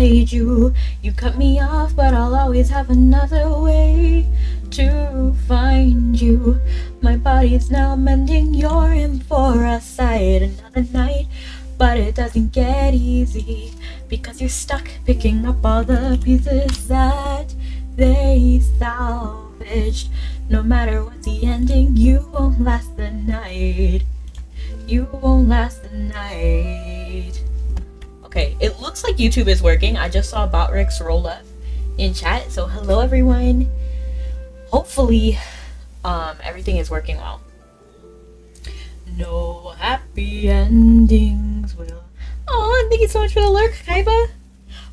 inside you. You cut me off, but I'll always have another way to find you. My body's now mending, you're in for a sight. Another night, but it doesn't get easy, because you're stuck picking up all the pieces that they salvaged. No matter what the ending, you won't last the night. You won't last the night. Okay, it looks like YouTube is working. I just saw Botrix roll up in chat, so hello everyone. Hopefully everything is working well. No happy endings will. Oh, thank you so much for the lurk, Kaiba.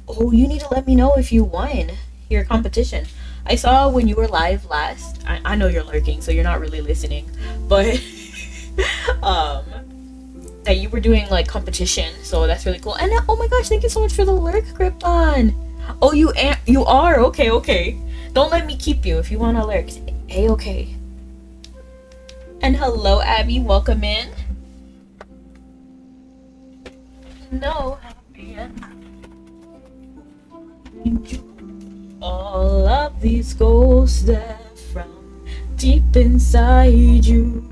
Oh, you need to let me know if you won your competition. I saw when you were live last. I know you're lurking, so you're not really listening, but that you were doing like competition, so that's really cool. And oh my gosh, thank you so much for the lurk, Krypton. Oh, you are okay. Don't let me keep you if you want to lurk. Okay. And hello, Abby. Welcome in. No happy ending. All of these ghosts that from deep inside you.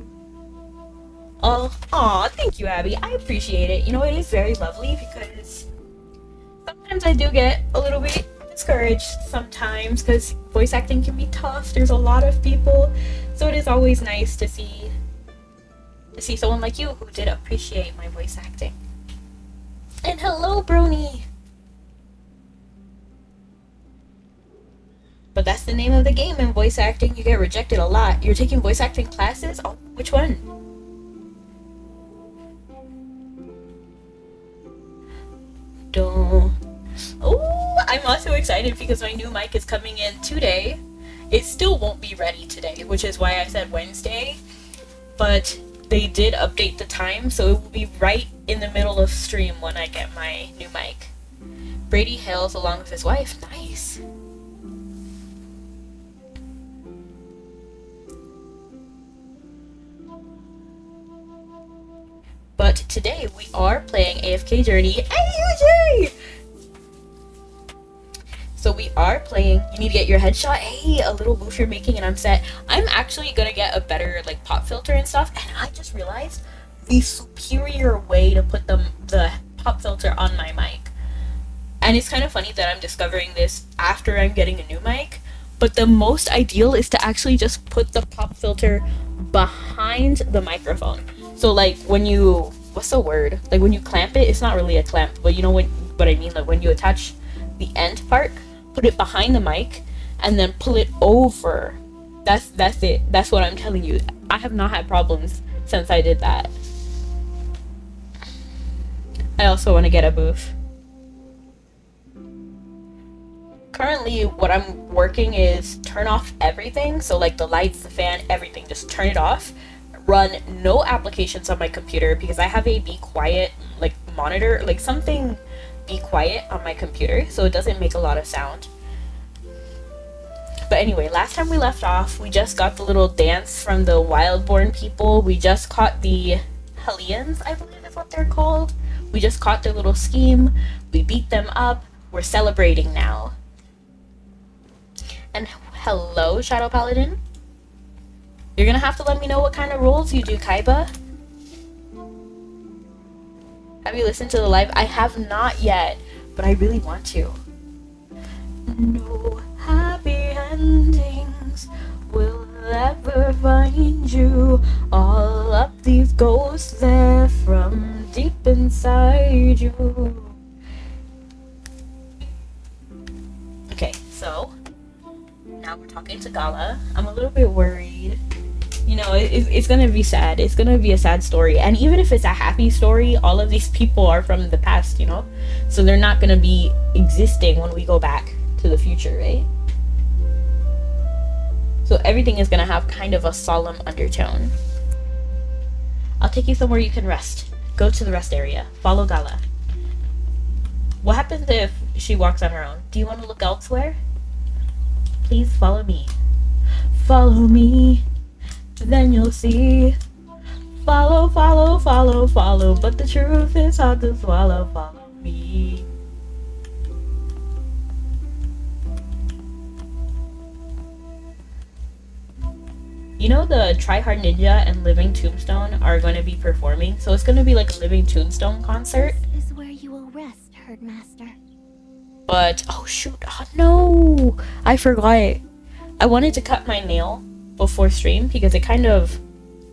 Oh, aw, thank you, Abby. I appreciate it. You know, it is very lovely because sometimes I do get a little bit discouraged sometimes because voice acting can be tough. There's a lot of people, so it is always nice to see someone like you who did appreciate my voice acting. And hello, Brony. But that's the name of the game in voice acting. You get rejected a lot. You're taking voice acting classes? Oh, which one? Don't. Oh, I'm also excited because my new mic is coming in today. It still won't be ready today, which is why I said Wednesday. But they did update the time, so it will be right in the middle of stream when I get my new mic. Brady hails along with his wife. Nice. But today we are playing AFK Journey. Hey, so we are playing. You need to get your headshot. Hey, a little booth you're making, and I'm set. I'm actually gonna get a better like pop filter and stuff. And I just realized the superior way to put the pop filter on my mic. And it's kind of funny that I'm discovering this after I'm getting a new mic. But the most ideal is to actually just put the pop filter behind the microphone. So like when you, what's the word? Like when you clamp it, it's not really a clamp, but you know what I mean? Like when you attach the end part, put it behind the mic and then pull it over. That's it. That's what I'm telling you. I have not had problems since I did that. I also want to get a booth. Currently, what I'm working is turn off everything. So like the lights, the fan, everything, just turn it off. Run no applications on my computer because I have a be quiet like monitor, like something be quiet on my computer so it doesn't make a lot of sound. But anyway, last time we left off, we just got the little dance from the Wildborn people. We just caught the Hellions, I believe is what they're called. We just caught their little scheme. We beat them up. We're celebrating now. And hello, Shadow Paladin. You're gonna have to let me know what kind of roles you do, Kaiba. Have you listened to the live? I have not yet, but I really want to. No happy endings will ever find you. All of these ghosts there from deep inside you. Okay, so now we're talking to Gala. I'm a little bit worried. You know, it's gonna be sad. It's gonna be a sad story. And even if it's a happy story, all of these people are from the past, you know? So they're not gonna be existing when we go back to the future, right? So everything is gonna have kind of a solemn undertone. I'll take you somewhere you can rest. Go to the rest area. Follow Gala. What happens if she walks on her own? Do you want to look elsewhere? Please follow me. Follow me. Then you'll see. Follow, follow, follow, follow. But the truth is hard to swallow. Follow me. know the Tryhard Ninja and Living Tombstone are going to be performing, so it's going to be like a Living Tombstone concert. This is where you will rest, Herdmaster. But oh shoot, oh no, I forgot. I wanted to cut my nail before stream because it kind of,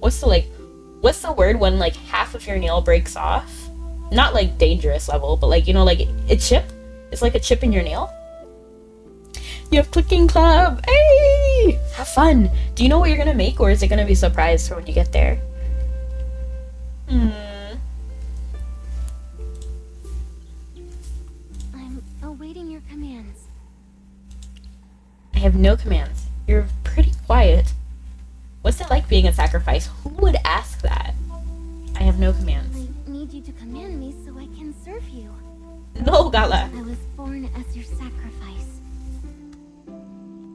what's the word when like half of your nail breaks off? Not like dangerous level, but like, you know, like a chip. It's like a chip in your nail. You have clicking club. Hey, have fun. Do you know what you're gonna make, or is it gonna be a surprise for when you get there? I'm awaiting your commands. I have no commands. You're pretty quiet. What's it like being a sacrifice? Who would ask that? I have no commands. I need you to command me so I can serve you. No, Gala. I was born as your sacrifice.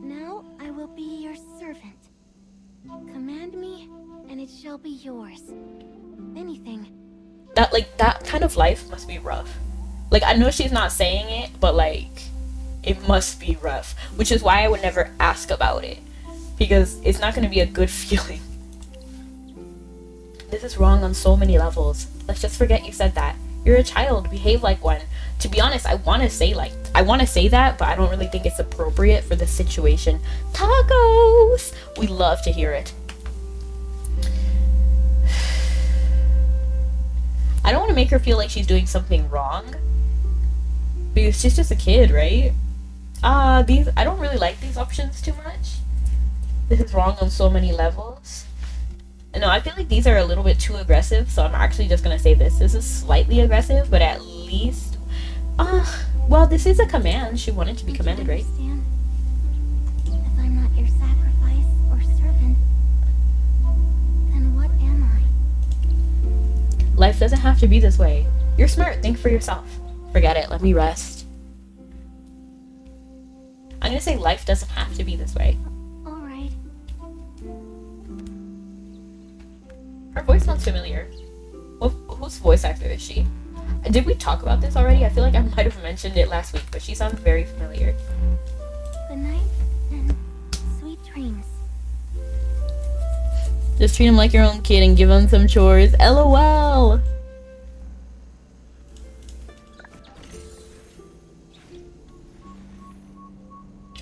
Now I will be your servant. Command me, and it shall be yours. Anything. That kind of life must be rough. Like, I know she's not saying it, but like, it must be rough. Which is why I would never ask about it. Because it's not going to be a good feeling. This is wrong on so many levels. Let's just forget you said that. You're a child, behave like one. To be honest, I want to say that, but I don't really think it's appropriate for the situation. Tacos! We love to hear it. I don't want to make her feel like she's doing something wrong. Because she's just a kid, right? I don't really like these options too much. This is wrong on so many levels. No, I feel like these are a little bit too aggressive, so I'm actually just gonna say this. This is slightly aggressive, but at least... well, this is a command. She wanted to be commanded, right? Understand? If I'm not your sacrifice or servant, then what am I? Life doesn't have to be this way. You're smart. Think for yourself. Forget it. Let me rest. I'm gonna say life doesn't have to be this way. Alright. Her voice sounds familiar. Whose voice actor is she? Did we talk about this already? I feel like I might have mentioned it last week, but she sounds very familiar. Good night, and sweet dreams. Just treat him like your own kid and give him some chores. LOL!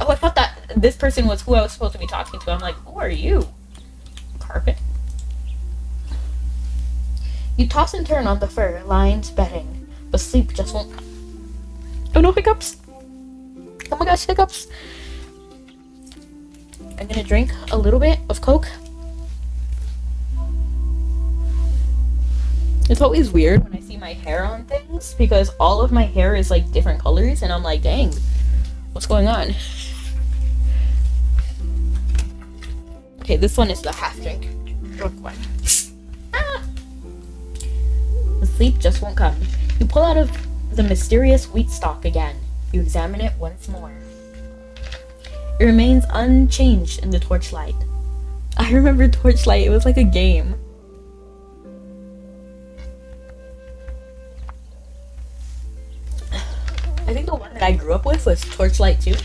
Oh, I thought that this person was who I was supposed to be talking to. I'm like, who are you? Carpet. You toss and turn on the fur, lines bedding, but sleep just won't come. Oh no, hiccups! Oh my gosh, hiccups! I'm gonna drink a little bit of Coke. It's always weird when I see my hair on things, because all of my hair is like different colors, and I'm like, dang, what's going on? Okay, this one is the half drink. Drunk one. The sleep just won't come. You pull out of the mysterious wheat stalk again. You examine it once more. It remains unchanged in the torchlight. I remember Torchlight. It was like a game. I think the one that I grew up with was Torchlight 2.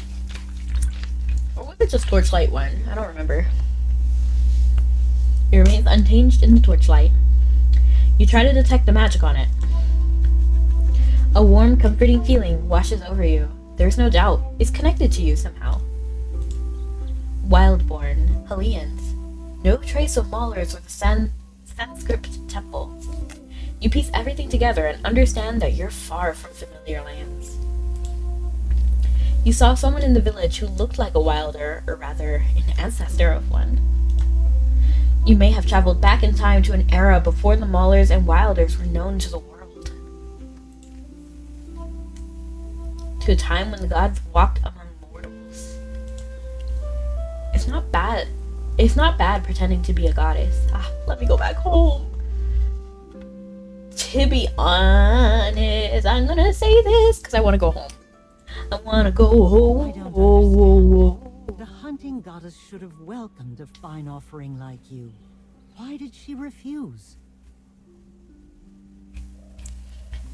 Or was it just Torchlight 1? I don't remember. It remains unchanged in the torchlight. You try to detect the magic on it. A warm, comforting feeling washes over you. There's no doubt. It's connected to you somehow. Wildborn, Hellions. No trace of Maulers or the Sanskrit temple. You piece everything together and understand that you're far from familiar lands. You saw someone in the village who looked like a wilder, or rather, an ancestor of one. You may have traveled back in time to an era before the Maulers and Wilders were known to the world. To a time when the gods walked among mortals. It's not bad. It's not bad pretending to be a goddess. Let me go back home. To be honest, I'm gonna say this because I want to go home. I want to go home. I don't understand. The hunting goddess should have welcomed a fine offering like you. Why did she refuse?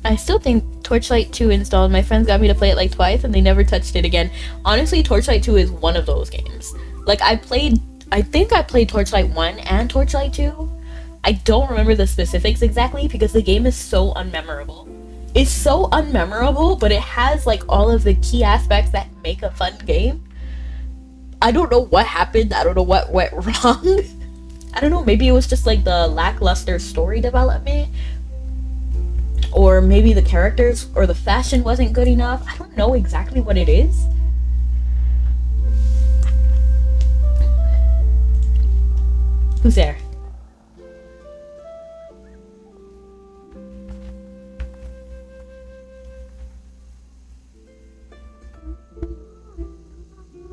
I still think Torchlight 2 installed. My friends got me to play it like twice and they never touched it again. Honestly, Torchlight 2 is one of those games. Like, I played I think I played Torchlight 1 and Torchlight 2. I don't remember the specifics exactly because the game is so unmemorable. It's so unmemorable, but it has like all of the key aspects that make a fun game. I don't know what happened. I don't know what went wrong. I don't know, maybe it was just like the lackluster story development. Or maybe the characters or the fashion wasn't good enough. I don't know exactly what it is. Who's there?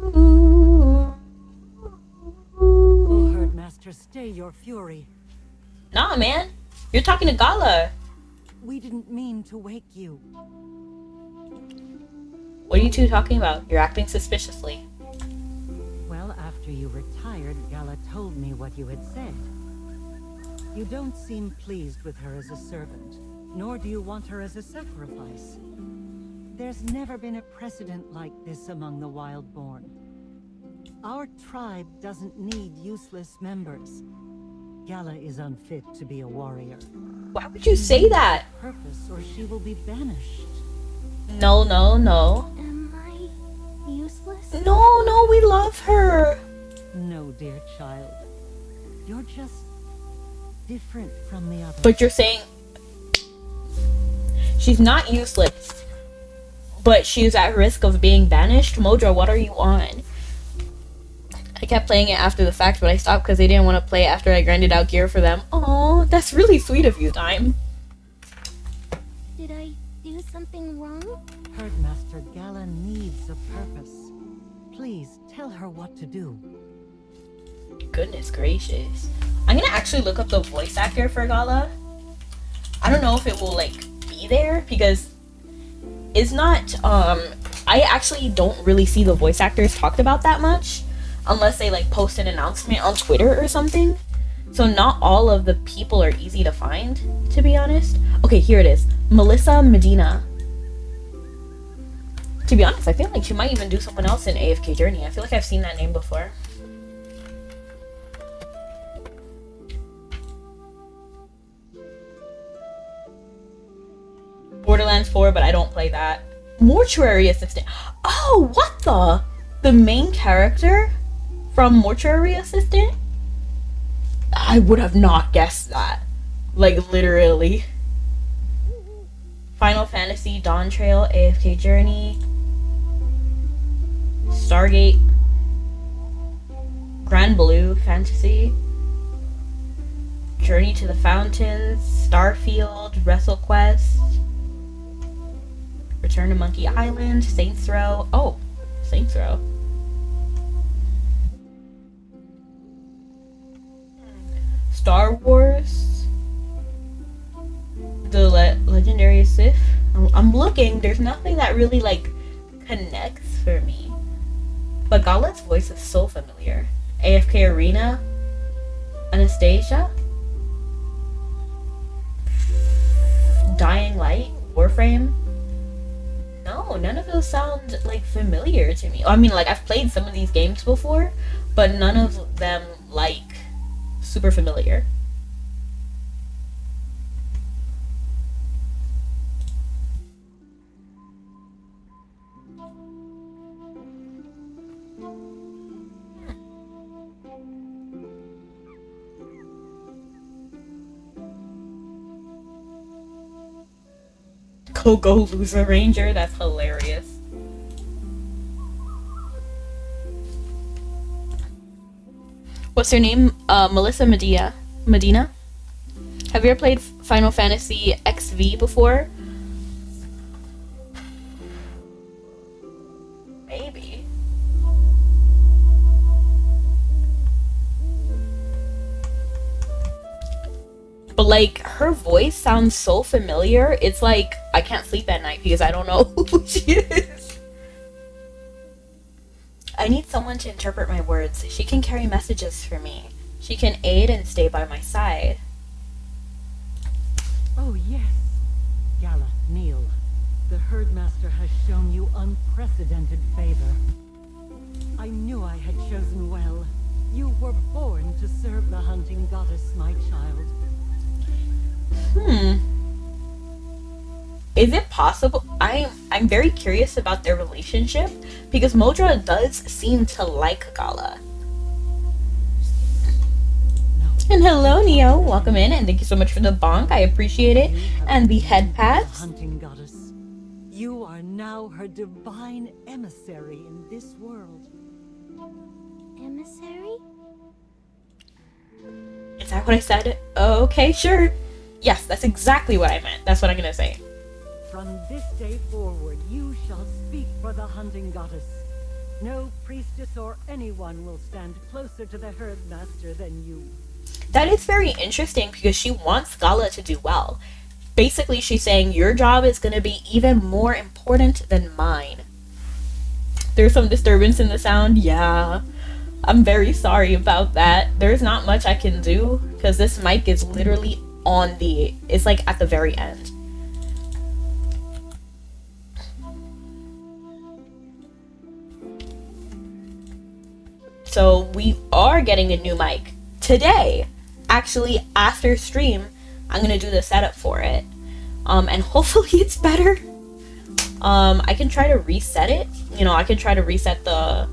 Oh, Herdmaster, stay your fury. Nah, man. You're talking to Gala. We didn't mean to wake you. What are you two talking about? You're acting suspiciously. Well, after you retired, Gala told me what you had said. You don't seem pleased with her as a servant, nor do you want her as a sacrifice. There's never been a precedent like this among the Wildborn. Our tribe doesn't need useless members. Gala is unfit to be a warrior. Why would you say that? Purpose, or she will be banished. No, no, no. Am I useless? No, no, we love her. No, dear child. You're just different from the others. But you're saying she's not useless, but she's at risk of being banished? Mojo, what are you on? I kept playing it after the fact, but I stopped because they didn't want to play after I grinded out gear for them. Oh, that's really sweet of you, Time. Did I do something wrong? Herdmaster Gala needs a purpose. Please tell her what to do. Goodness gracious. I'm gonna actually look up the voice actor for Gala. I don't know if it will like be there because it's not I actually don't really see the voice actors talked about that much unless they like post an announcement on Twitter or something. So not all of the people are easy to find, to be honest. Okay, here it is. Melissa Medina. To be honest, I feel like she might even do someone else in AFK Journey. I feel like I've seen that name before. Borderlands 4, but I don't play that. Mortuary Assistant. Oh, what the? The main character from Mortuary Assistant? I would have not guessed that. Like, literally. Final Fantasy, Dawn Trail, AFK Journey, Stargate, Grand Blue Fantasy, Journey to the Fountains, Starfield, WrestleQuest, Return to Monkey Island, Saints Row. Oh, Saints Row. Star Wars, the Legendary Sith. I'm looking. There's nothing that really like connects for me. But Gala's voice is so familiar. AFK Arena, Anastasia, Dying Light, Warframe. No, none of those sound like familiar to me. I mean, like I've played some of these games before, but none of them like super familiar. Go Loser Ranger, that's hilarious. What's her name? Melissa Medina? Have you ever played Final Fantasy XV before? Maybe. But like her voice sounds so familiar. It's like I can't sleep at night because I don't know who she is. I need someone to interpret my words. She can carry messages for me. She can aid and stay by my side. Oh yes. Gala, kneel. The Herdmaster has shown you unprecedented favor. I knew I had chosen well. You were hunting goddess, my child. Is it possible? I'm very curious about their relationship because Modra does seem to like Gala. And hello, Neo. Welcome in, and thank you so much for the bonk. I appreciate it. And the head pats. Hunting goddess, you are now her divine emissary in this world. Emissary? Is that what I said? Okay, sure. Yes, that's exactly what I meant. That's what I'm gonna say. From this day forward, you shall speak for the hunting goddess. No priestess or anyone will stand closer to the herd master than you. That is very interesting because she wants Gala to do well. Basically, she's saying your job is going to be even more important than mine. There's some disturbance in the sound. Yeah, I'm very sorry about that. There's not much I can do because this mic is literally on the... It's like at the very end. So we are getting a new mic today. Actually, after stream, I'm gonna do the setup for it, and hopefully it's better. I can try to reset it. You know, I can try to reset the...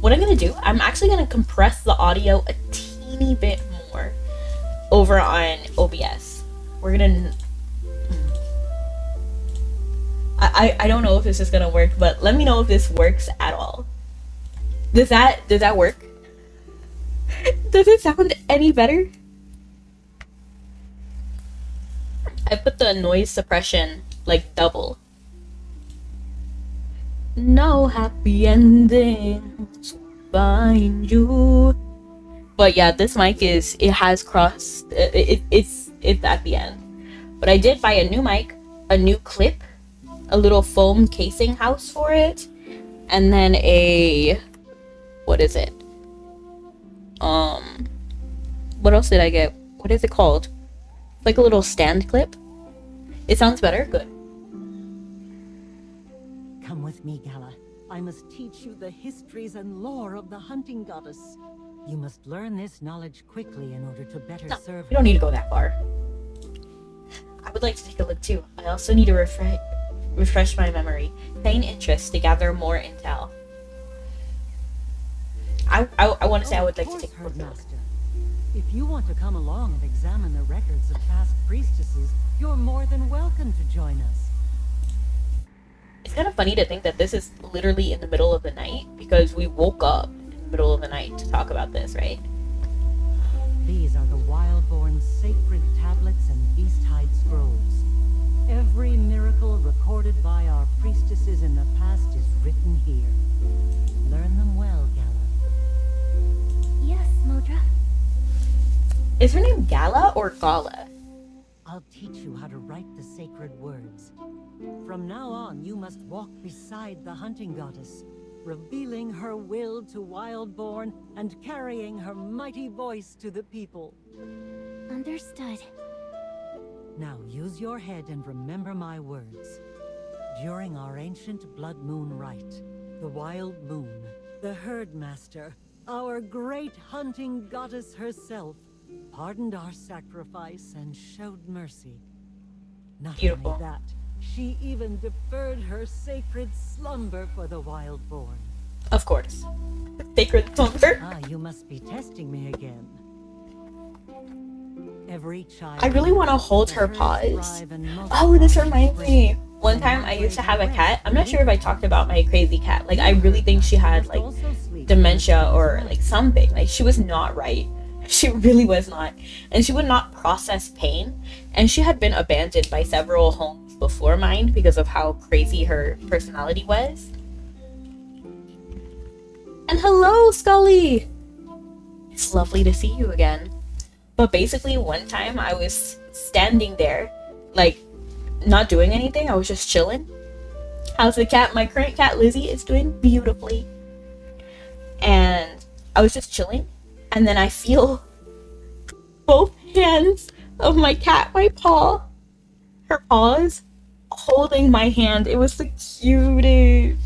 What I'm gonna do, I'm actually gonna compress the audio a teeny bit more over on OBS. We're gonna... I don't know if this is gonna work, but let me know if this works at all. Does that work? Does it sound any better? I put the noise suppression like double. No happy endings find you. But yeah, this mic it's at the end. But I did buy a new mic, a new clip, a little foam casing house for it, and then a... What is it? What else did I get? What is it called? Like a little stand clip. It sounds better? Good. Come with me, Gala. I must teach you the histories and lore of the hunting goddess. You must learn this knowledge quickly in order to better serve her. You don't need to go that far. I would like to take a look too. I also need to refresh my memory. Feign interest to gather more intel. I want to say I would like to take a look. Master. If you want to come along and examine the records of past priestesses, you're more than welcome to join us. It's kind of funny to think that this is literally in the middle of the night because we woke up in the middle of the night to talk about this, right? These are the Wildborn's sacred tablets and beast-hide scrolls. Every miracle recorded by our priestesses in the past is written here. Learn them well, Gala. Yes, Modra. Is her name Gala or Gala? I'll teach you how to write the sacred words. From now on, you must walk beside the hunting goddess, revealing her will to Wildborn and carrying her mighty voice to the people. Understood. Now use your head and remember my words. During our ancient blood moon rite, the wild moon, the herd master, our great hunting goddess herself, pardoned our sacrifice and showed mercy. Not Beautiful. only that, she even deferred her sacred slumber for the Wildborn. Of course. Sacred slumber. Ah, you must be testing me again. Every child... I really want to hold her paws. Oh, this reminds me. One time I used to have a cat. I'm not sure if I talked about my crazy cat. Like, I really think she had, like, dementia or, like, something. Like, she was not right. She really was not. And she would not process pain. And she had been abandoned by several homes before mine because of how crazy her personality was. And hello, Scully! It's lovely to see you again. But basically, one time I was standing there, like, not doing anything. I was just chilling. How's the cat? My current cat, Lizzie, is doing beautifully. And I was just chilling. And then I feel both hands of my cat, my paw, her paws, holding my hand. It was the cutest.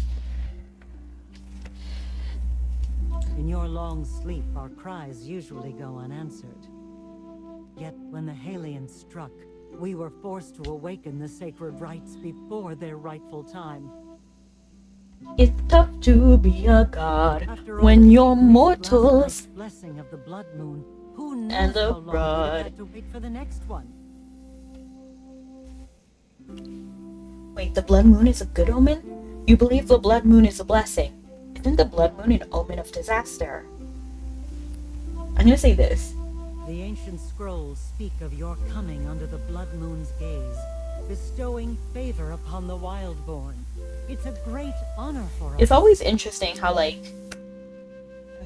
your long sleep, our cries usually go unanswered. Yet when the Halians struck, we were forced to awaken the sacred rites before their rightful time. It's tough to be a god After all, when the you're priest last mortals. night's blessing of the blood moon, who knows And the how long we'd have rod. had to wait for the next one? Wait, the blood moon is a good omen? You believe the blood moon is a blessing. Isn't the blood moon an omen of disaster? I'm gonna say this. The ancient scrolls speak of your coming under the blood moon's gaze, bestowing favor upon the wildborn. It's a great honor for us. It's always interesting how, like,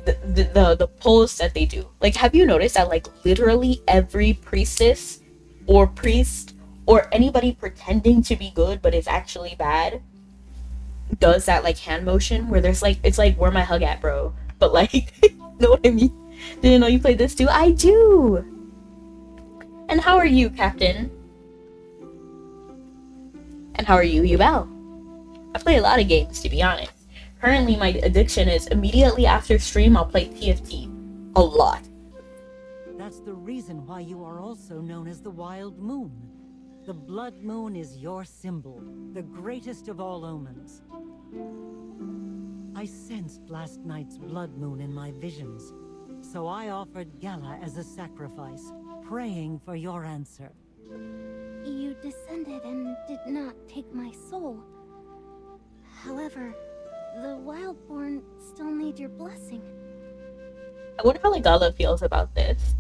the polls that they do. Like, have you noticed that, like, literally every priestess or priest or anybody pretending to be good but is actually bad does that, like, hand motion where there's, like, it's like, where my hug at, bro? But, like, know what I mean? Didn't know you played this too? I do! And how are you, Captain? And how are you, Yubel? I play a lot of games, to be honest. Currently, my addiction is immediately after stream, I'll play TFT. A lot. That's the reason why you are also known as the Wild Moon. The blood moon is your symbol, the greatest of all omens. I sensed last night's blood moon in my visions, so I offered Gala as a sacrifice, praying for your answer. You descended and did not take my soul. However, the Wildborn still need your blessing. I wonder how, like, Gala feels about this.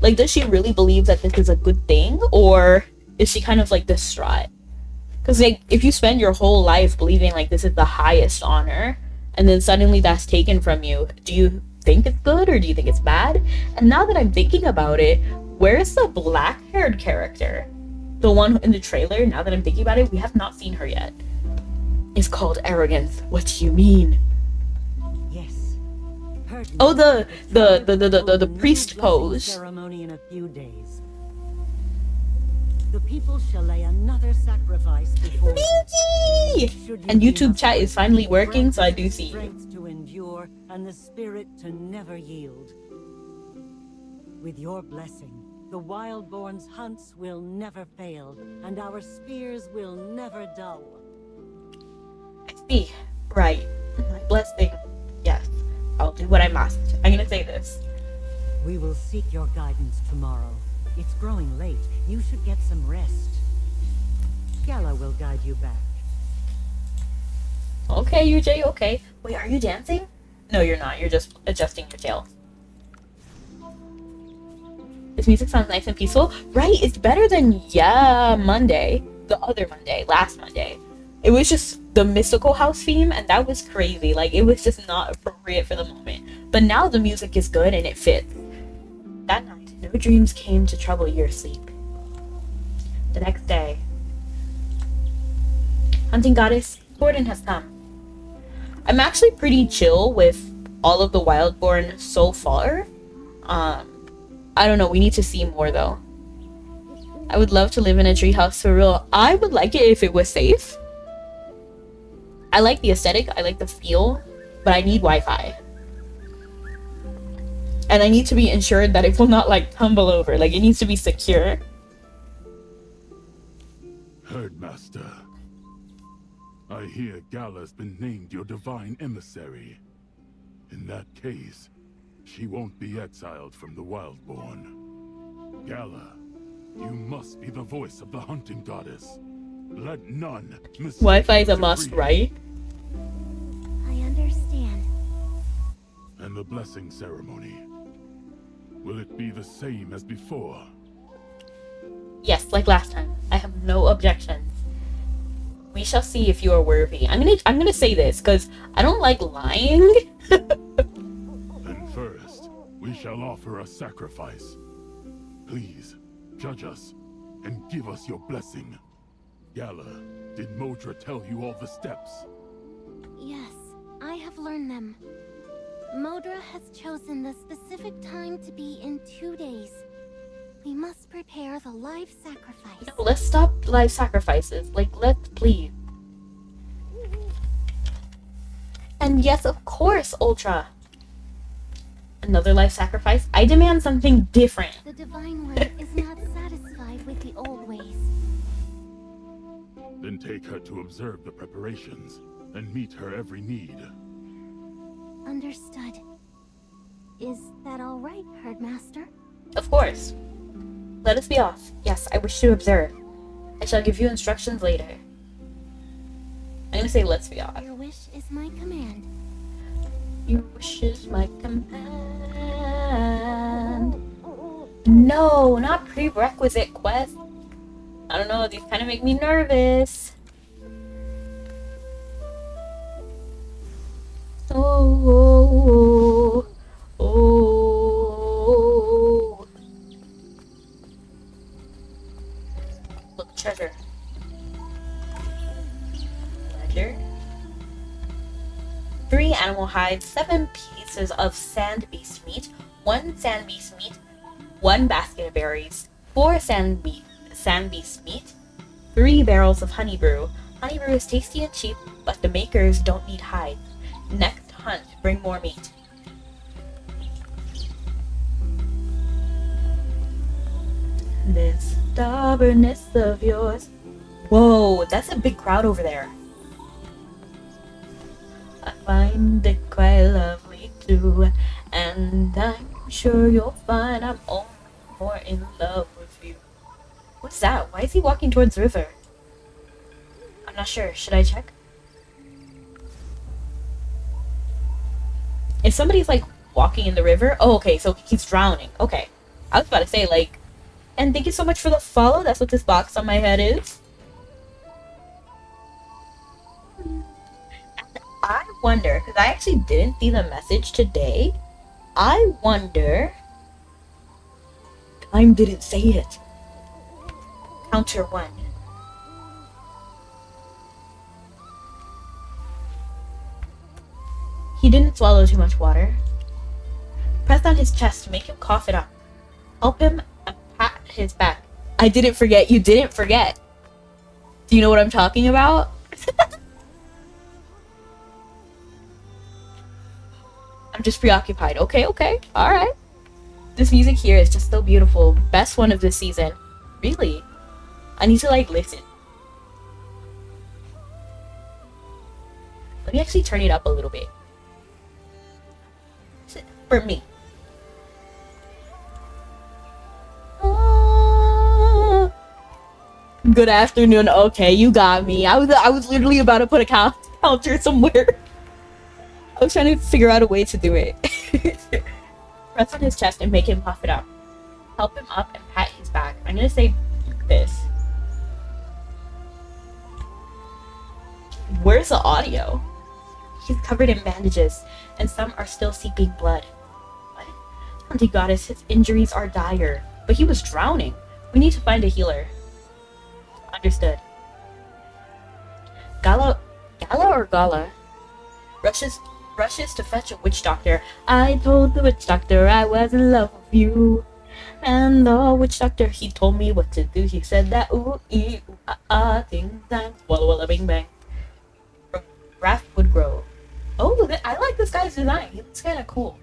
Like, does she really believe that this is a good thing? Or is she kind of, like, distraught? Because, like, if you spend your whole life believing, like, this is the highest honor, and then suddenly that's taken from you, do you think it's good or do you think it's bad? And now that I'm thinking about it, where's the black-haired character? The one in the trailer, now that I'm thinking about it, we have not seen her yet. It's called Arrogance. What do you mean? Yes. Heard me. Oh, the priest New blessing pose. ceremony in a few days. The people shall lay another sacrifice before Beauty! Should you And be YouTube chat is finally working, so I do see you. strength to endure and the spirit to never yield. With your blessing, the Wildborn's hunts will never fail, and our spears will never dull. I see. Right. My blessing. Yes. I'll do what I must. I'm gonna say this. We will seek your guidance tomorrow. It's growing late. You should get some rest. Gala will guide you back. Okay, UJ, okay. Wait, are you dancing? No, you're not. You're just adjusting your tail. This music sounds nice and peaceful. Right, it's better than, Monday. The other Monday. Last Monday. It was just the mystical house theme, and that was crazy. Like, it was just not appropriate for the moment. But now the music is good and it fits. That night, no dreams came to trouble your sleep. The next day, Hunting Goddess, Gordon has come. I'm actually pretty chill with all of the Wildborn so far. I don't know, we need to see more though. I would love to live in a treehouse for real. I would like it if it was safe. I like the aesthetic, I like the feel, but I need Wi-Fi. And I need to be ensured that it will not, like, tumble over. Like, it needs to be secure. Herdmaster, I hear Gala's been named your divine emissary. In that case, she won't be exiled from the Wildborn. Gala, you must be the voice of the Hunting Goddess. Let none mistake Wi-Fi is a you to must, breed. right? I understand. And the blessing ceremony, will it be the same as before? Yes, like last time. I have no objections. We shall see if you are worthy. I'm gonna say this, because I don't like lying. Then first, we shall offer a sacrifice. Please, judge us, and give us your blessing. Gala, did Modra tell you all the steps? Yes, I have learned them. Modra has chosen the specific time to be in 2 days. We must prepare the live sacrifice. No, let's stop live sacrifices. Like, let's please. And yes, of course, Ultra. Another life sacrifice? I demand something different. The Divine One is not satisfied with the old ways. Then take her to observe the preparations and meet her every need. Understood. Is that all right, Herdmaster? Of course. Let us be off. Yes, I wish to observe. I shall give you instructions later. I'm gonna say let's be off. Your wish is my command. Your wish is my command. No, not prerequisite quest. I don't know, these kind of make me nervous. Oh, oh, oh. Look, treasure. Ledger. 3 animal hides, 7 pieces of sand beast meat, 1 sand beast meat, 1 basket of berries, 4 sand beast meat, 3 barrels of honey brew. Honey brew is tasty and cheap, but the makers don't need hides. Next hunt, bring more meat. This stubbornness of yours. Whoa, that's a big crowd over there. I find it quite lovely too, and I'm sure you'll find I'm only more in love with you. What's that? Why is he walking towards the river? I'm not sure. Should I check? If somebody's like walking in the river, oh okay, so he's drowning. Okay, I was about to say like, and thank you so much for the follow. That's what this box on my head is. I wonder, because I actually didn't see the message today. I wonder. Time didn't say it. Counter 1. He didn't swallow too much water. Press on his chest to make him cough it up. Help him and pat his back. I didn't forget. You didn't forget. Do you know what I'm talking about? I'm just preoccupied. Okay, okay. Alright. This music here is just so beautiful. Best one of this season. Really? I need to like listen. Let me actually turn it up a little bit. For me. Good afternoon. Okay, you got me. I was literally about to put a counter somewhere. I was trying to figure out a way to do it. Press on his chest and make him puff it up. Help him up and pat his back. I'm gonna say this. Where's the audio? He's covered in bandages, and some are still seeping blood. What? Auntie Goddess, his injuries are dire, but he was drowning. We need to find a healer. Understood. Gala or Gala? Rushes to fetch a witch doctor. I told the witch doctor I was in love with you. And the witch doctor, he told me what to do. He said that ooh, ee, ooh, ah, ding, dang, walla walla bing bang. From Raftwood Grove. Oh, I like this guy's design. He looks kind of cool.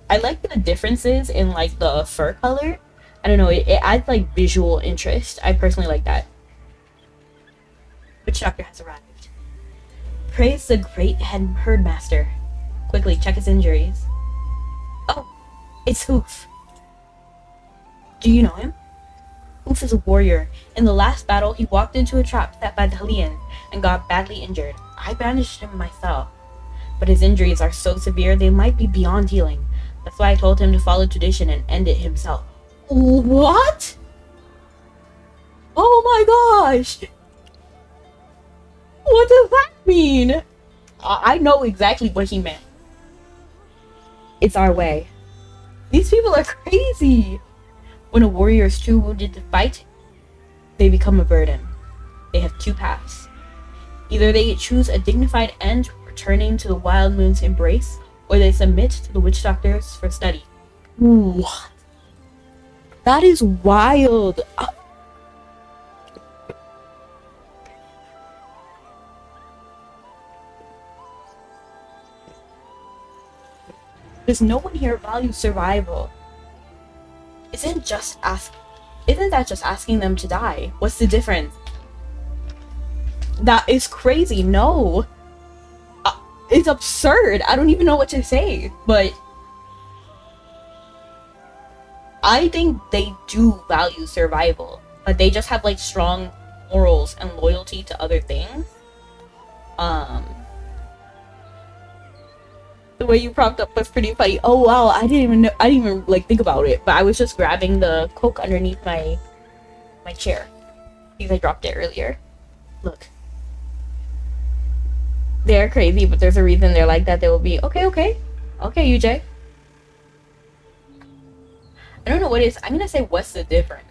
I like the differences in like the fur color. I don't know, it adds like visual interest. I personally like that. Witch doctor has arrived. Praise the great herdmaster. Quickly, check his injuries. Oh, it's Hoof. Do you know him? Hoof is a warrior. In the last battle, he walked into a trap set by the Hellions and got badly injured. I bandaged him myself. But his injuries are so severe, they might be beyond healing. That's why I told him to follow tradition and end it himself. What? Oh my gosh! What does that mean? I know exactly what he meant. It's our way. These people are crazy. When a warrior is too wounded to fight, they become a burden. They have 2 paths. Either they choose a dignified end, returning to the Wild Moon's embrace, or they submit to the witch doctors for study. What? That is wild. Because no one here values survival. Isn't that just asking them to die? What's the difference? That is crazy. No. It's absurd. I don't even know what to say. But I think they do value survival. But they just have like strong morals and loyalty to other things. The way you propped up was pretty funny. Oh wow, I didn't even like think about it. But I was just grabbing the Coke underneath my chair. Because I dropped it earlier. Look. They're crazy, but there's a reason they're like that. They will be, okay, UJ. I don't know what it is. I'm gonna say, what's the difference?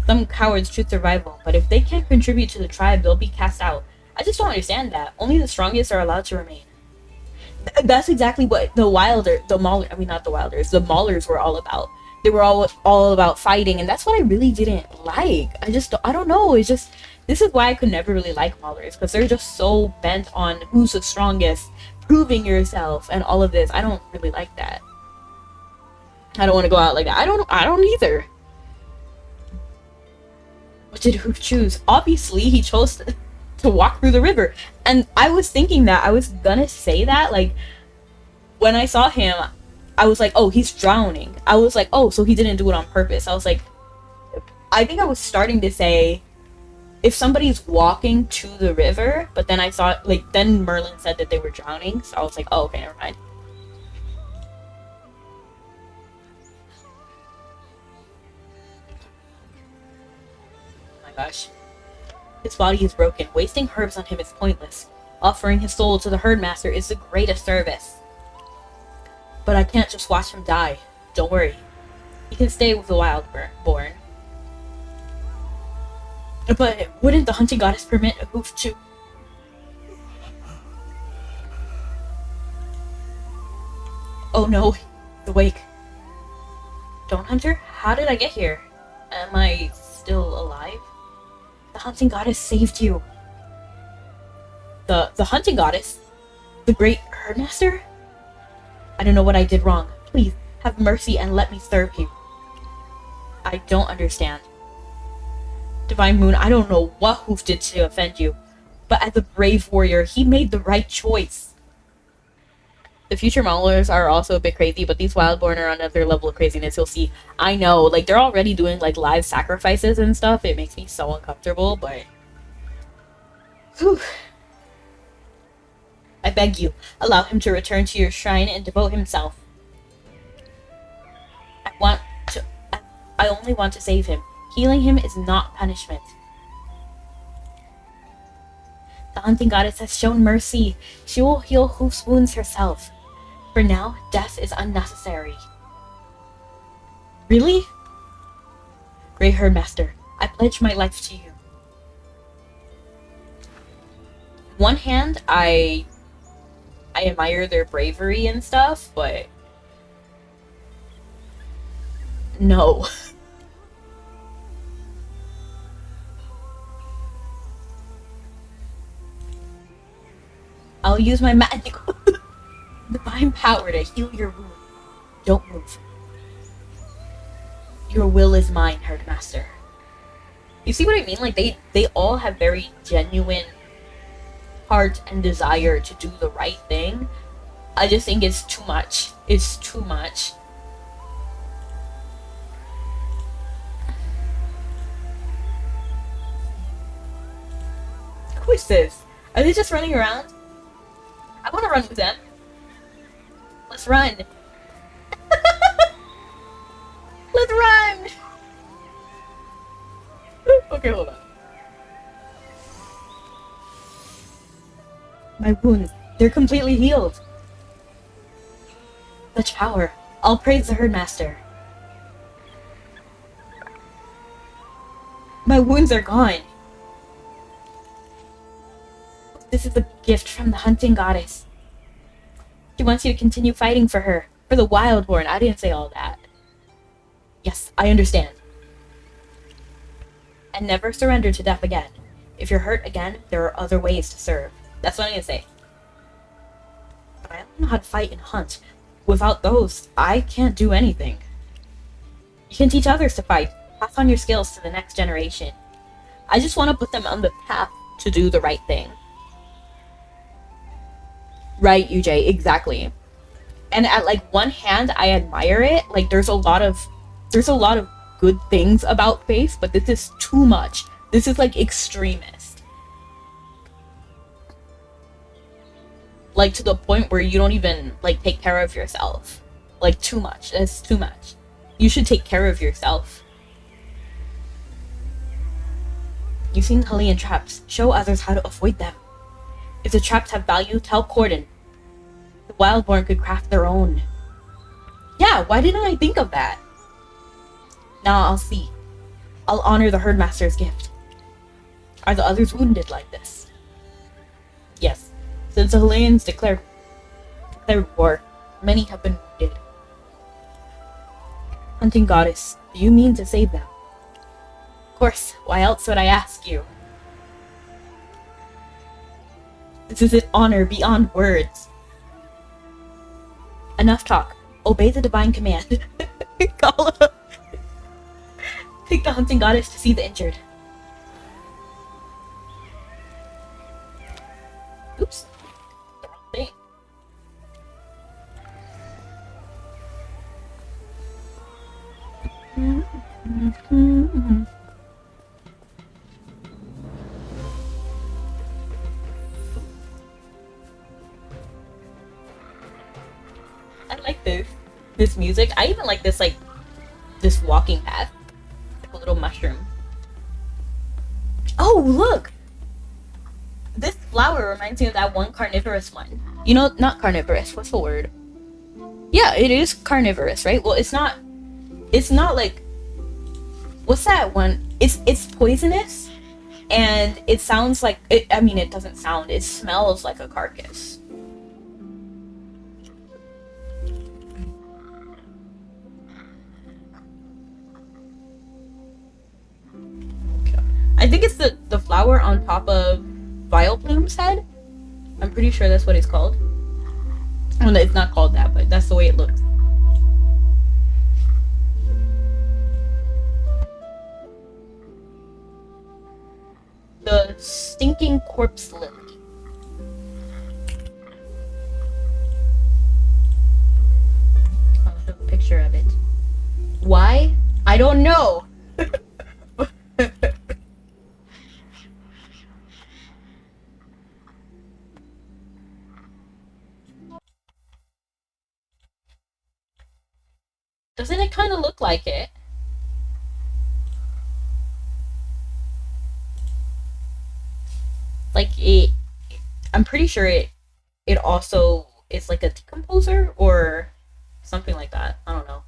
Some cowards choose survival, but if they can't contribute to the tribe, they'll be cast out. I just don't understand that. Only the strongest are allowed to remain. That's exactly what the Maulers were all about. They were all about fighting, and that's what I really didn't like. I don't know. It's just, this is why I could never really like Maulers, because they're just so bent on who's the strongest, proving yourself, and all of this. I don't really like that. I don't want to go out like that. I don't either. What did Hoof choose? Obviously, he chose to walk through the river. And I was thinking that. I was gonna say that. Like, when I saw him, I was like, oh, he's drowning. I was like, oh, so he didn't do it on purpose. I was like, I think I was starting to say, if somebody's walking to the river, but then I saw, like, then Merlin said that they were drowning. So I was like, oh, okay, never mind. Gosh. His body is broken. Wasting herbs on him is pointless. Offering his soul to the herdmaster is the greatest service. But I can't just watch him die. Don't worry. He can stay with the Wildborn. But wouldn't the hunting goddess permit a hoof to... Oh no, the wake. Don't Hunter? How did I get here? Am I still alive? The hunting goddess saved you. The hunting goddess? The great herdmaster? I don't know what I did wrong. Please, have mercy and let me serve you. I don't understand. Divine Moon, I don't know what Hoof did to offend you, but as a brave warrior, he made the right choice. The future Maulers are also a bit crazy, but these Wildborn are on another level of craziness. You'll see. I know, like, they're already doing, like, live sacrifices and stuff. It makes me so uncomfortable, but... Whew. I beg you, allow him to return to your shrine and devote himself. I only want to save him. Healing him is not punishment. The hunting goddess has shown mercy. She will heal Hoof's wounds herself. For now, death is unnecessary. Really? Great Herdmaster, I pledge my life to you. On one hand, I admire their bravery and stuff, but... No. I'll use my magical divine power to heal your wound. Don't move. Your will is mine, Herdmaster. You see what I mean? Like, they all have very genuine heart and desire to do the right thing. I just think it's too much. It's too much. Who is this? Are they just running around? I want to run with them. Let's run. Let's run. Okay, hold on. My wounds, they're completely healed. Such power. I'll praise the Herdmaster. My wounds are gone. This is a gift from the hunting goddess. She wants you to continue fighting for her. For the Wildborn. I didn't say all that. Yes, I understand. And never surrender to death again. If you're hurt again, there are other ways to serve. That's what I'm gonna say. But I don't know how to fight and hunt. Without those, I can't do anything. You can teach others to fight, pass on your skills to the next generation. I just want to put them on the path to do the right thing. Right, UJ, exactly. And at like one hand, I admire it. Like there's a lot of good things about faith, but this is too much. This is like extremist. Like to the point where you don't even like take care of yourself. Like too much. That's too much. You should take care of yourself. You've seen Hellion traps. Show others how to avoid them. If the traps have value, tell Corden. The Wildborn could craft their own. Yeah, why didn't I think of that? Now I'll see. I'll honor the Herdmaster's gift. Are the others wounded like this? Yes. Since the Hellions declared war, many have been wounded. Hunting Goddess, do you mean to save them? Of course, why else would I ask you? This is an honor beyond words. Enough talk. Obey the divine command. Gala. Take the Hunting Goddess to see the injured. Oops. The wrong thing. I like this music. I even like this this walking path. Like a little mushroom. Oh, look! This flower reminds me of that one carnivorous one. You know, not carnivorous, what's the word? Yeah, it is carnivorous, right? Well, it's not like, what's that one? It's poisonous, and it sounds like, it doesn't sound, it smells like a carcass. I think it's the flower on top of Vileplume's head. I'm pretty sure that's what it's called. Well, it's not called that, but that's the way it looks. The stinking corpse lily. I'll show a picture of it. Why? I don't know. Doesn't it kind of look like it? Like I'm pretty sure it also is like a decomposer or something like that. I don't know.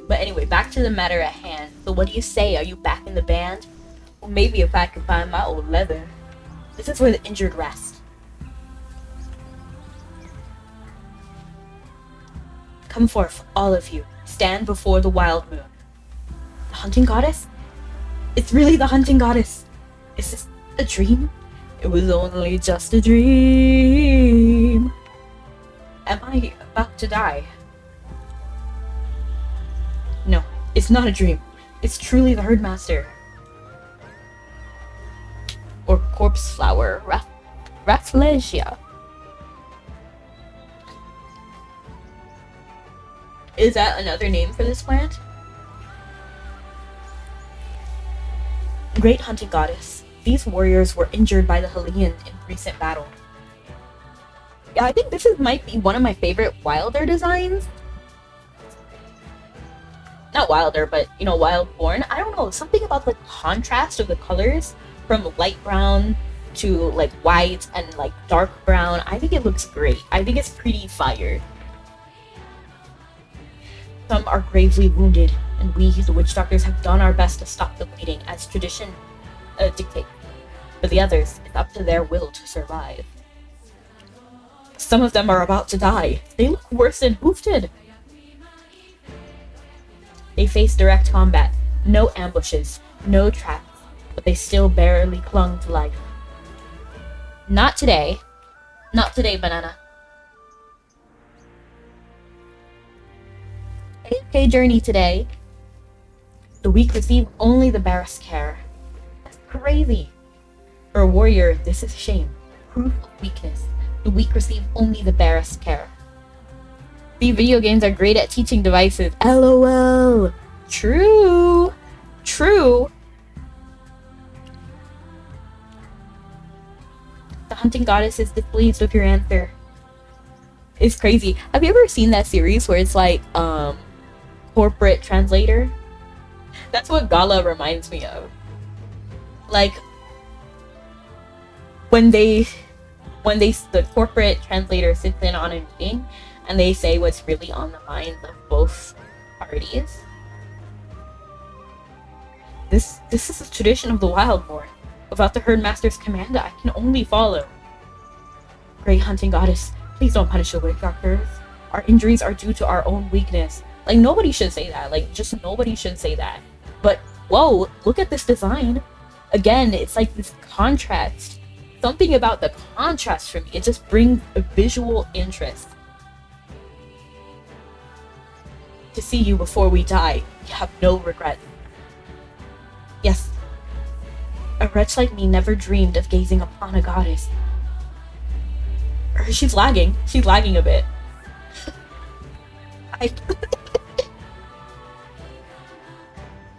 But anyway, back to the matter at hand. So what do you say? Are you back in the band? Or maybe if I can find my old leather. This is where the injured rest. Come forth, all of you. Stand before the wild moon. The hunting goddess? It's really the hunting goddess. Is this a dream? It was only just a dream. Am I about to die? No, it's not a dream. It's truly the Herdmaster. Or corpse flower, Rafflesia. Is that another name for this plant? Great hunting goddess. These warriors were injured by the Hellions in recent battle. Yeah, I think this might be one of my favorite Wilder designs. Not Wilder, but, you know, Wildborn. I don't know, something about the contrast of the colors from light brown to, like, white and, like, dark brown. I think it looks great. I think it's pretty fire. Some are gravely wounded, and we, the witch doctors, have done our best to stop the bleeding, as tradition dictates. For the others, it's up to their will to survive. Some of them are about to die. They look worse than hoofed. They face direct combat. no ambushes, no traps, but they still barely clung to life. Not today. Not today, Banana. AFK Journey today. The weak receive only the barest care. That's crazy. For a warrior, this is a shame. Proof of weakness. The weak receive only the barest care. See, video games are great at teaching devices. LOL. True. True. The hunting goddess is displeased with your answer. It's crazy. Have you ever seen that series where it's like, corporate translator? That's what Gala reminds me of. Like, when the corporate translator sits in on a meeting and they say what's really on the minds of both parties. This is a tradition of the Wildborn. Without the herdmaster's command, I can only follow. Great hunting goddess, please don't punish the witch doctors. Our injuries are due to our own weakness. Like, nobody should say that. Like, just nobody should say that. But, whoa, look at this design. Again, it's like this contrast. Something about the contrast for me, it just brings a visual interest. To see you before we die, we have no regret. Yes, a wretch like me never dreamed of gazing upon a goddess. She's lagging. She's lagging a bit.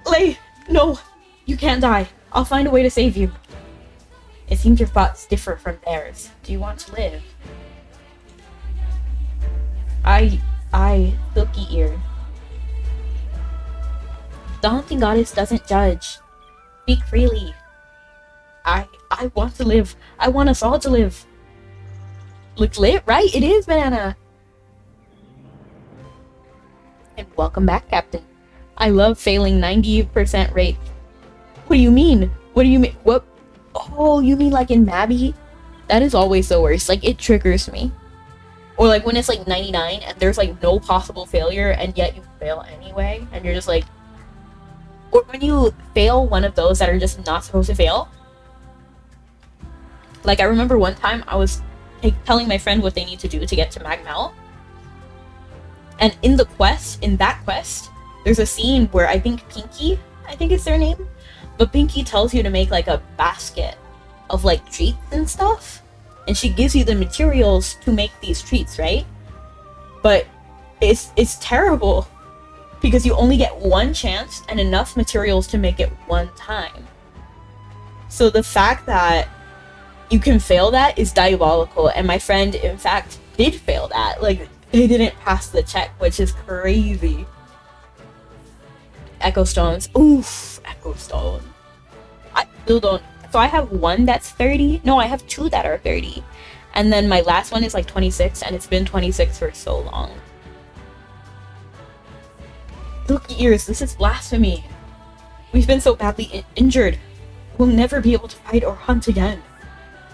Lay, no, you can't die. I'll find a way to save you. It seems your thoughts differ from theirs. Do you want to live? Silky ear. The hunting goddess doesn't judge. Speak freely. I want to live. I want us all to live. Looks lit, right? It is, Banana. And welcome back, Captain. I love failing 90% rate. What do you mean? What do you mean? What? Oh, you mean like in Mabby? That is always the worst. Like, it triggers me. Or like when it's like 99 and there's like no possible failure and yet you fail anyway. And you're just like... Or when you fail one of those that are just not supposed to fail. Like, I remember one time I was telling my friend what they need to do to get to Magmal. And in that quest, there's a scene where I think Pinky, I think it's their name, but Pinky tells you to make like a basket of like treats and stuff. And she gives you the materials to make these treats, right? But it's terrible because you only get one chance and enough materials to make it one time. So the fact that you can fail that is diabolical, and my friend in fact did fail that. Like, they didn't pass the check, which is crazy. Echo Stones. Oof, Echo Stone. I still don't... So I have one that's 30. No, I have two that are 30. And then my last one is like 26, and it's been 26 for so long. Silky ears, this is blasphemy. We've been so badly injured. We'll never be able to fight or hunt again.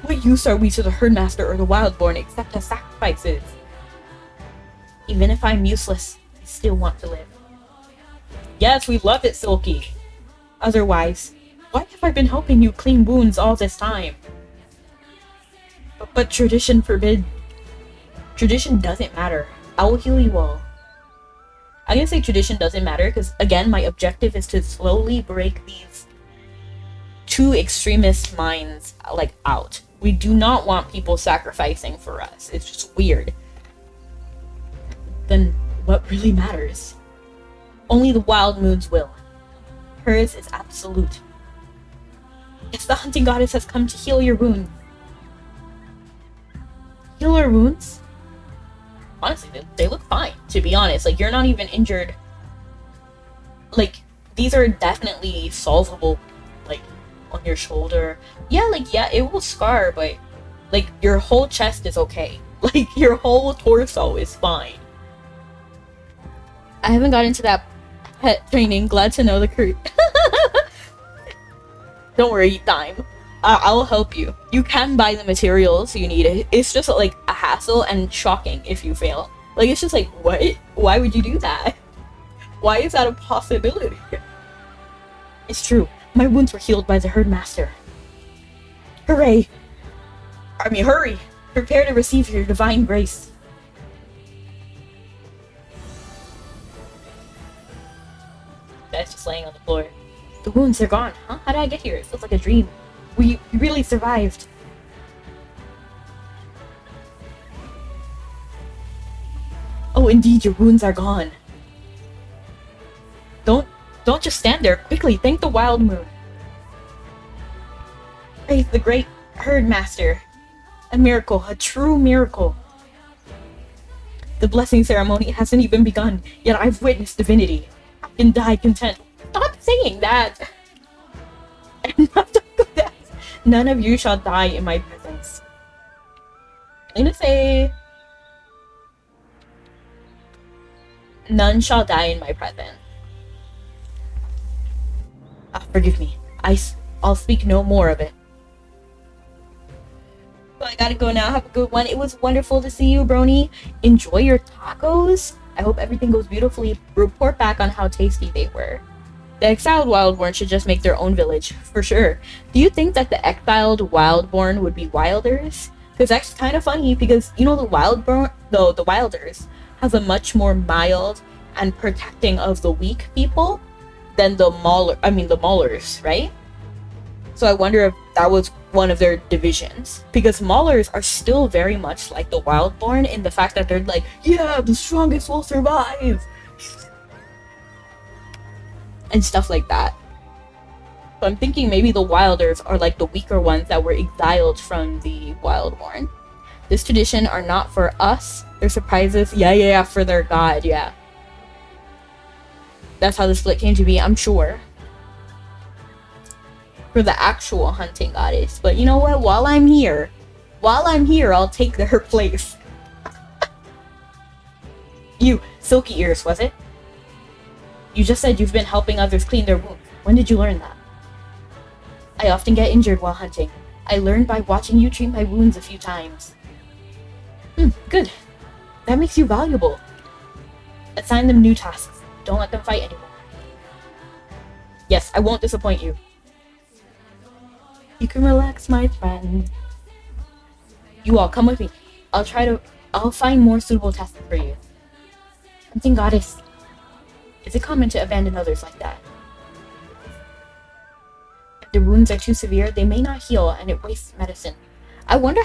What use are we to the herdmaster or the Wildborn except as sacrifices? Even if I'm useless, I still want to live. Yes, we love it, Silky. Otherwise, why have I been helping you clean wounds all this time? But tradition forbid. Tradition doesn't matter. I will heal you all. I'm gonna say tradition doesn't matter because, again, my objective is to slowly break these two extremist minds, like, out. We do not want people sacrificing for us. It's just weird. Then what really matters? Only the wild moon's will. Hers is absolute. Yes, the hunting goddess has come to heal your wounds. Heal our wounds? Honestly, they look fine, to be honest. Like, you're not even injured. Like, these are definitely solvable, like, on your shoulder. Yeah, like, yeah, it will scar, but, like, your whole chest is okay. Like, your whole torso is fine. I haven't got into that pet training. Glad to know the crew. Don't worry, Dime. I'll help you. You can buy the materials you need. It's just like a hassle and shocking if you fail. Like, it's just like, what? Why would you do that? Why is that a possibility? It's true. My wounds were healed by the herdmaster. Hooray! Hurry! Prepare to receive your divine grace. That's just laying on the floor. The wounds are gone, huh? How did I get here? It feels like a dream. We really survived. Oh, indeed, your wounds are gone. Don't just stand there. Quickly, thank the wild moon. Praise the great herdmaster. A miracle, a true miracle. The blessing ceremony hasn't even begun, yet I've witnessed divinity. I can die content. Stop saying that! Enough of that. None of you shall die in my presence. I'm gonna say... None shall die in my presence. Forgive me. I'll speak no more of it. So I gotta go now. Have a good one. It was wonderful to see you, Brony. Enjoy your tacos. I hope everything goes beautifully. Report back on how tasty they were. The exiled Wildborn should just make their own village, for sure. Do you think that the exiled Wildborn would be wilders? Because that's kind of funny, because, you know, the Wilders has a much more mild and protecting of the weak people than the Maulers, right? So I wonder if that was one of their divisions. Because Maulers are still very much like the Wildborn in the fact that they're like, yeah, the strongest will survive! And stuff like that. So I'm thinking maybe the Wilders are like the weaker ones that were exiled from the Wildborn. This tradition are not for us. They're surprises. Yeah, for their god, yeah. That's how the split came to be, I'm sure. For the actual hunting goddess. But you know what? While I'm here, I'll take her place. You, Silky Ears, was it? You just said you've been helping others clean their wounds. When did you learn that? I often get injured while hunting. I learned by watching you treat my wounds a few times. Good. That makes you valuable. Assign them new tasks. Don't let them fight anymore. Yes, I won't disappoint you. You can relax, my friend. You all, come with me. I'll find more suitable tasks for you. Hunting goddess. Is it common to abandon others like that? If the wounds are too severe, they may not heal, and it wastes medicine. I wonder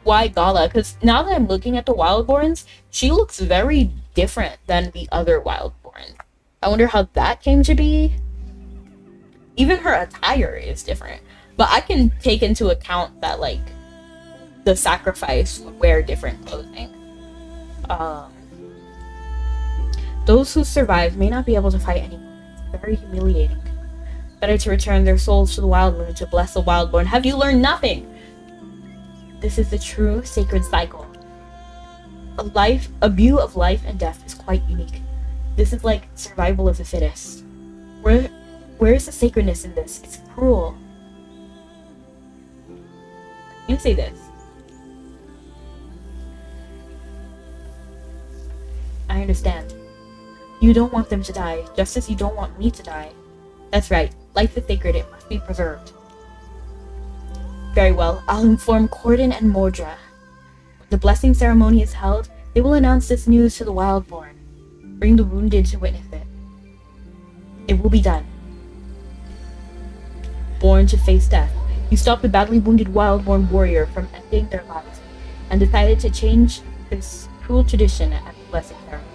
why Gala, because now that I'm looking at the Wildborns, she looks very different than the other Wildborns. I wonder how that came to be. Even her attire is different. But I can take into account that, like, the sacrifice would wear different clothing. Those who survive may not be able to fight anymore. It's very humiliating. Better to return their souls to the Wild Moon to bless the Wildborn. Have you learned nothing? This is the true sacred cycle. A view of life and death is quite unique. This is like survival of the fittest. Where is the sacredness in this? It's cruel. I'm gonna say this. I understand. You don't want them to die, just as you don't want me to die. That's right. Life is sacred. It must be preserved. Very well. I'll inform Corden and Mordra. When the blessing ceremony is held, they will announce this news to the Wildborn. Bring the wounded to witness it. It will be done. Born to face death, you stopped a badly wounded Wildborn warrior from ending their lives, and decided to change this cruel tradition at the blessing ceremony.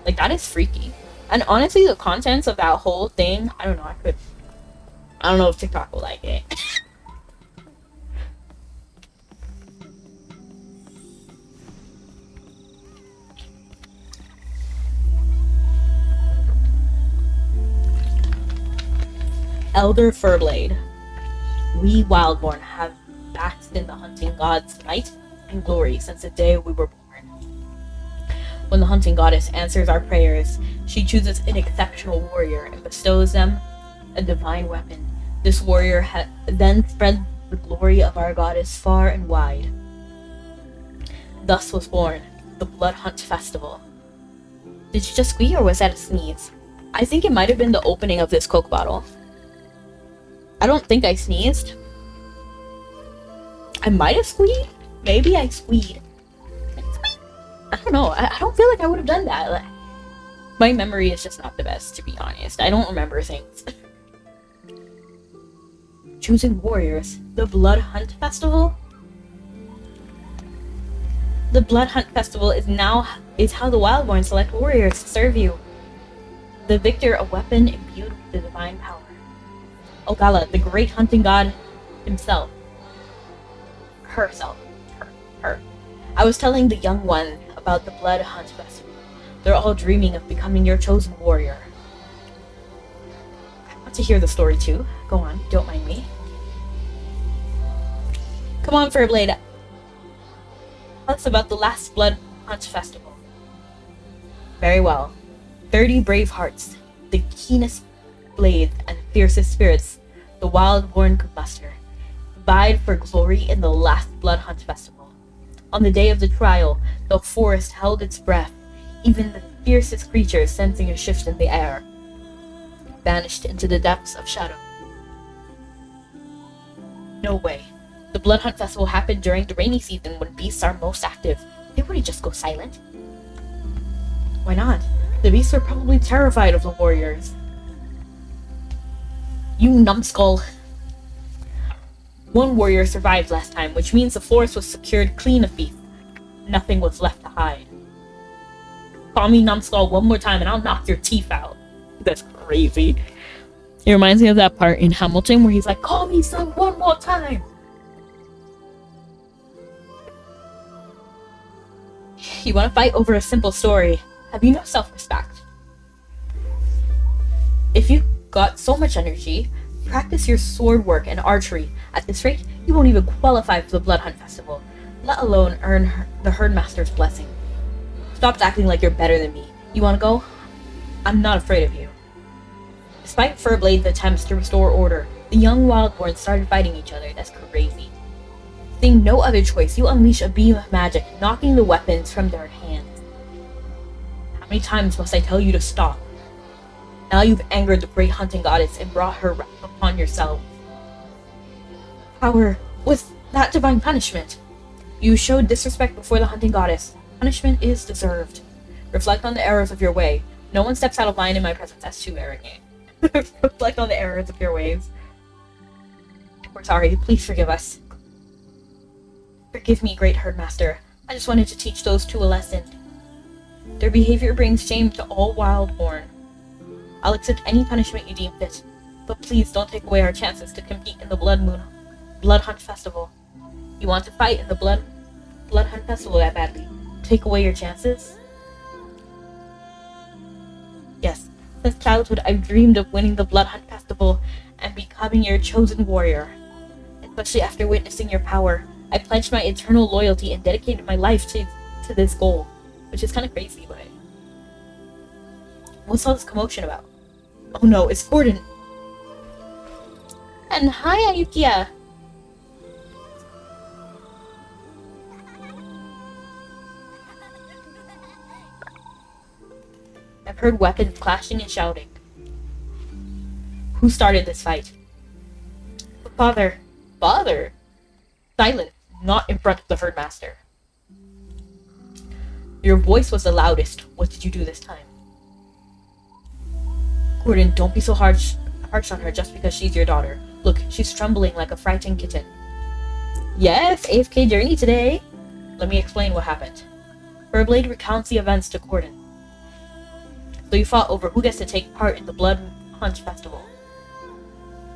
Like, that is freaky. And honestly, the contents of that whole thing, I don't know, I don't know if TikTok will like it. Elder Furblade. We Wildborn have basked in the hunting god's light and glory since the day we were born. When the hunting goddess answers our prayers, she chooses an exceptional warrior and bestows them a divine weapon. This warrior then spreads the glory of our goddess far and wide. Thus was born the Blood Hunt Festival. Did you just squeak or was that a sneeze? I think it might have been the opening of this Coke bottle. I don't think I sneezed. I might have squeed. Maybe I squeed. I don't know. I don't feel like I would have done that. Like, my memory is just not the best, to be honest. I don't remember things. Choosing warriors. The Blood Hunt Festival? The Blood Hunt Festival is how the Wildborn select warriors to serve you. The victor, a weapon imbued with the divine power. Ogala, the great hunting god himself. Herself. Her. I was telling the young one about the Blood Hunt Festival. They're all dreaming of becoming your chosen warrior. I want to hear the story too. Go on, don't mind me. Come on, Fairblade. Tell us about the last Blood Hunt Festival. Very well. 30 brave hearts, the keenest blades and fiercest spirits the Wildborn could muster, vied for glory in the last Blood Hunt Festival. On the day of the trial, the forest held its breath, even the fiercest creatures sensing a shift in the air, vanished into the depths of shadow. No way. The Blood Hunt Festival happened during the rainy season when beasts are most active. They wouldn't just go silent. Why not? The beasts were probably terrified of the warriors. You numbskull. One warrior survived last time, which means the forest was secured clean of beasts. Nothing was left to hide. Call me numbskull one more time and I'll knock your teeth out. That's crazy. It reminds me of that part in Hamilton where he's like, call me son one more time. You want to fight over a simple story. Have you no self-respect? If you got so much energy, practice your sword work and archery. At this rate, you won't even qualify for the Blood Hunt Festival, let alone earn the Herdmaster's blessing. Stop acting like you're better than me. You want to go? I'm not afraid of you. Despite Furblade's attempts to restore order, the young Wildborn started fighting each other. That's crazy. Seeing no other choice, you unleash a beam of magic, knocking the weapons from their hands. How many times must I tell you to stop? Now you've angered the great hunting goddess and brought her wrath upon yourself. Power, with that divine punishment. You showed disrespect before the hunting goddess. Punishment is deserved. Reflect on the errors of your way. No one steps out of line in my presence. That's too arrogant. Reflect on the errors of your ways. We're sorry. Please forgive us. Forgive me, great Herdmaster. I just wanted to teach those two a lesson. Their behavior brings shame to all Wildborn. I'll accept any punishment you deem fit, but please don't take away our chances to compete in the Blood Hunt Festival. You want to fight in the Blood Hunt Festival that badly? Take away your chances? Yes, since childhood I've dreamed of winning the Blood Hunt Festival and becoming your chosen warrior. Especially after witnessing your power, I pledged my eternal loyalty and dedicated my life to this goal, which is kind of crazy, but... What's all this commotion about? Oh no, it's Gordon! And hi, Ayukia! I've heard weapons clashing and shouting. Who started this fight? Father. Father? Silence, not in front of the Herdmaster. Your voice was the loudest. What did you do this time? Gordon, don't be so harsh on her just because she's your daughter. Look, she's trembling like a frightened kitten. Yes, AFK Journey today. Let me explain what happened. Furblade recounts the events to Gordon. So you fought over who gets to take part in the Blood Hunt Festival.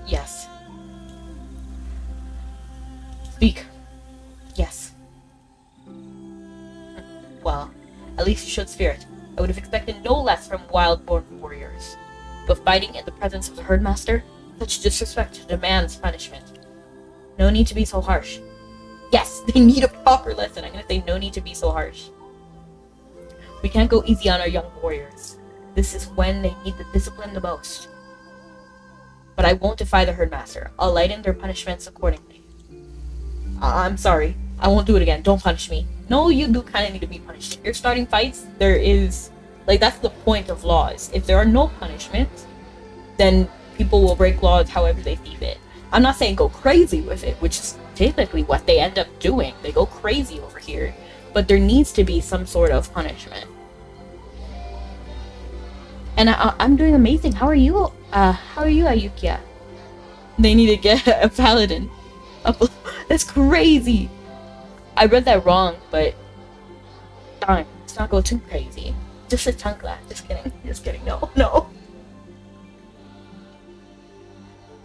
Yes. Speak. Yes. Well, at least you showed spirit. I would have expected no less from Wildborn warriors. But fighting in the presence of the Herdmaster, such disrespect demands punishment. No need to be so harsh. Yes, they need a proper lesson. I'm gonna say no need to be so harsh. We can't go easy on our young warriors. This is when they need the discipline the most. But I won't defy the Herdmaster. I'll lighten their punishments accordingly. I'm sorry. I won't do it again. Don't punish me. No, you do kind of need to be punished. If you're starting fights, there is Like, that's the point of laws. If there are no punishments, then people will break laws however they see fit. I'm not saying go crazy with it, which is typically what they end up doing. They go crazy over here. But there needs to be some sort of punishment. And I'm doing amazing. How are you? Ayukia? They need to get a paladin. That's crazy. I read that wrong, but darn, let's not go too crazy. Just a chancla. Just kidding. Just kidding. No, no.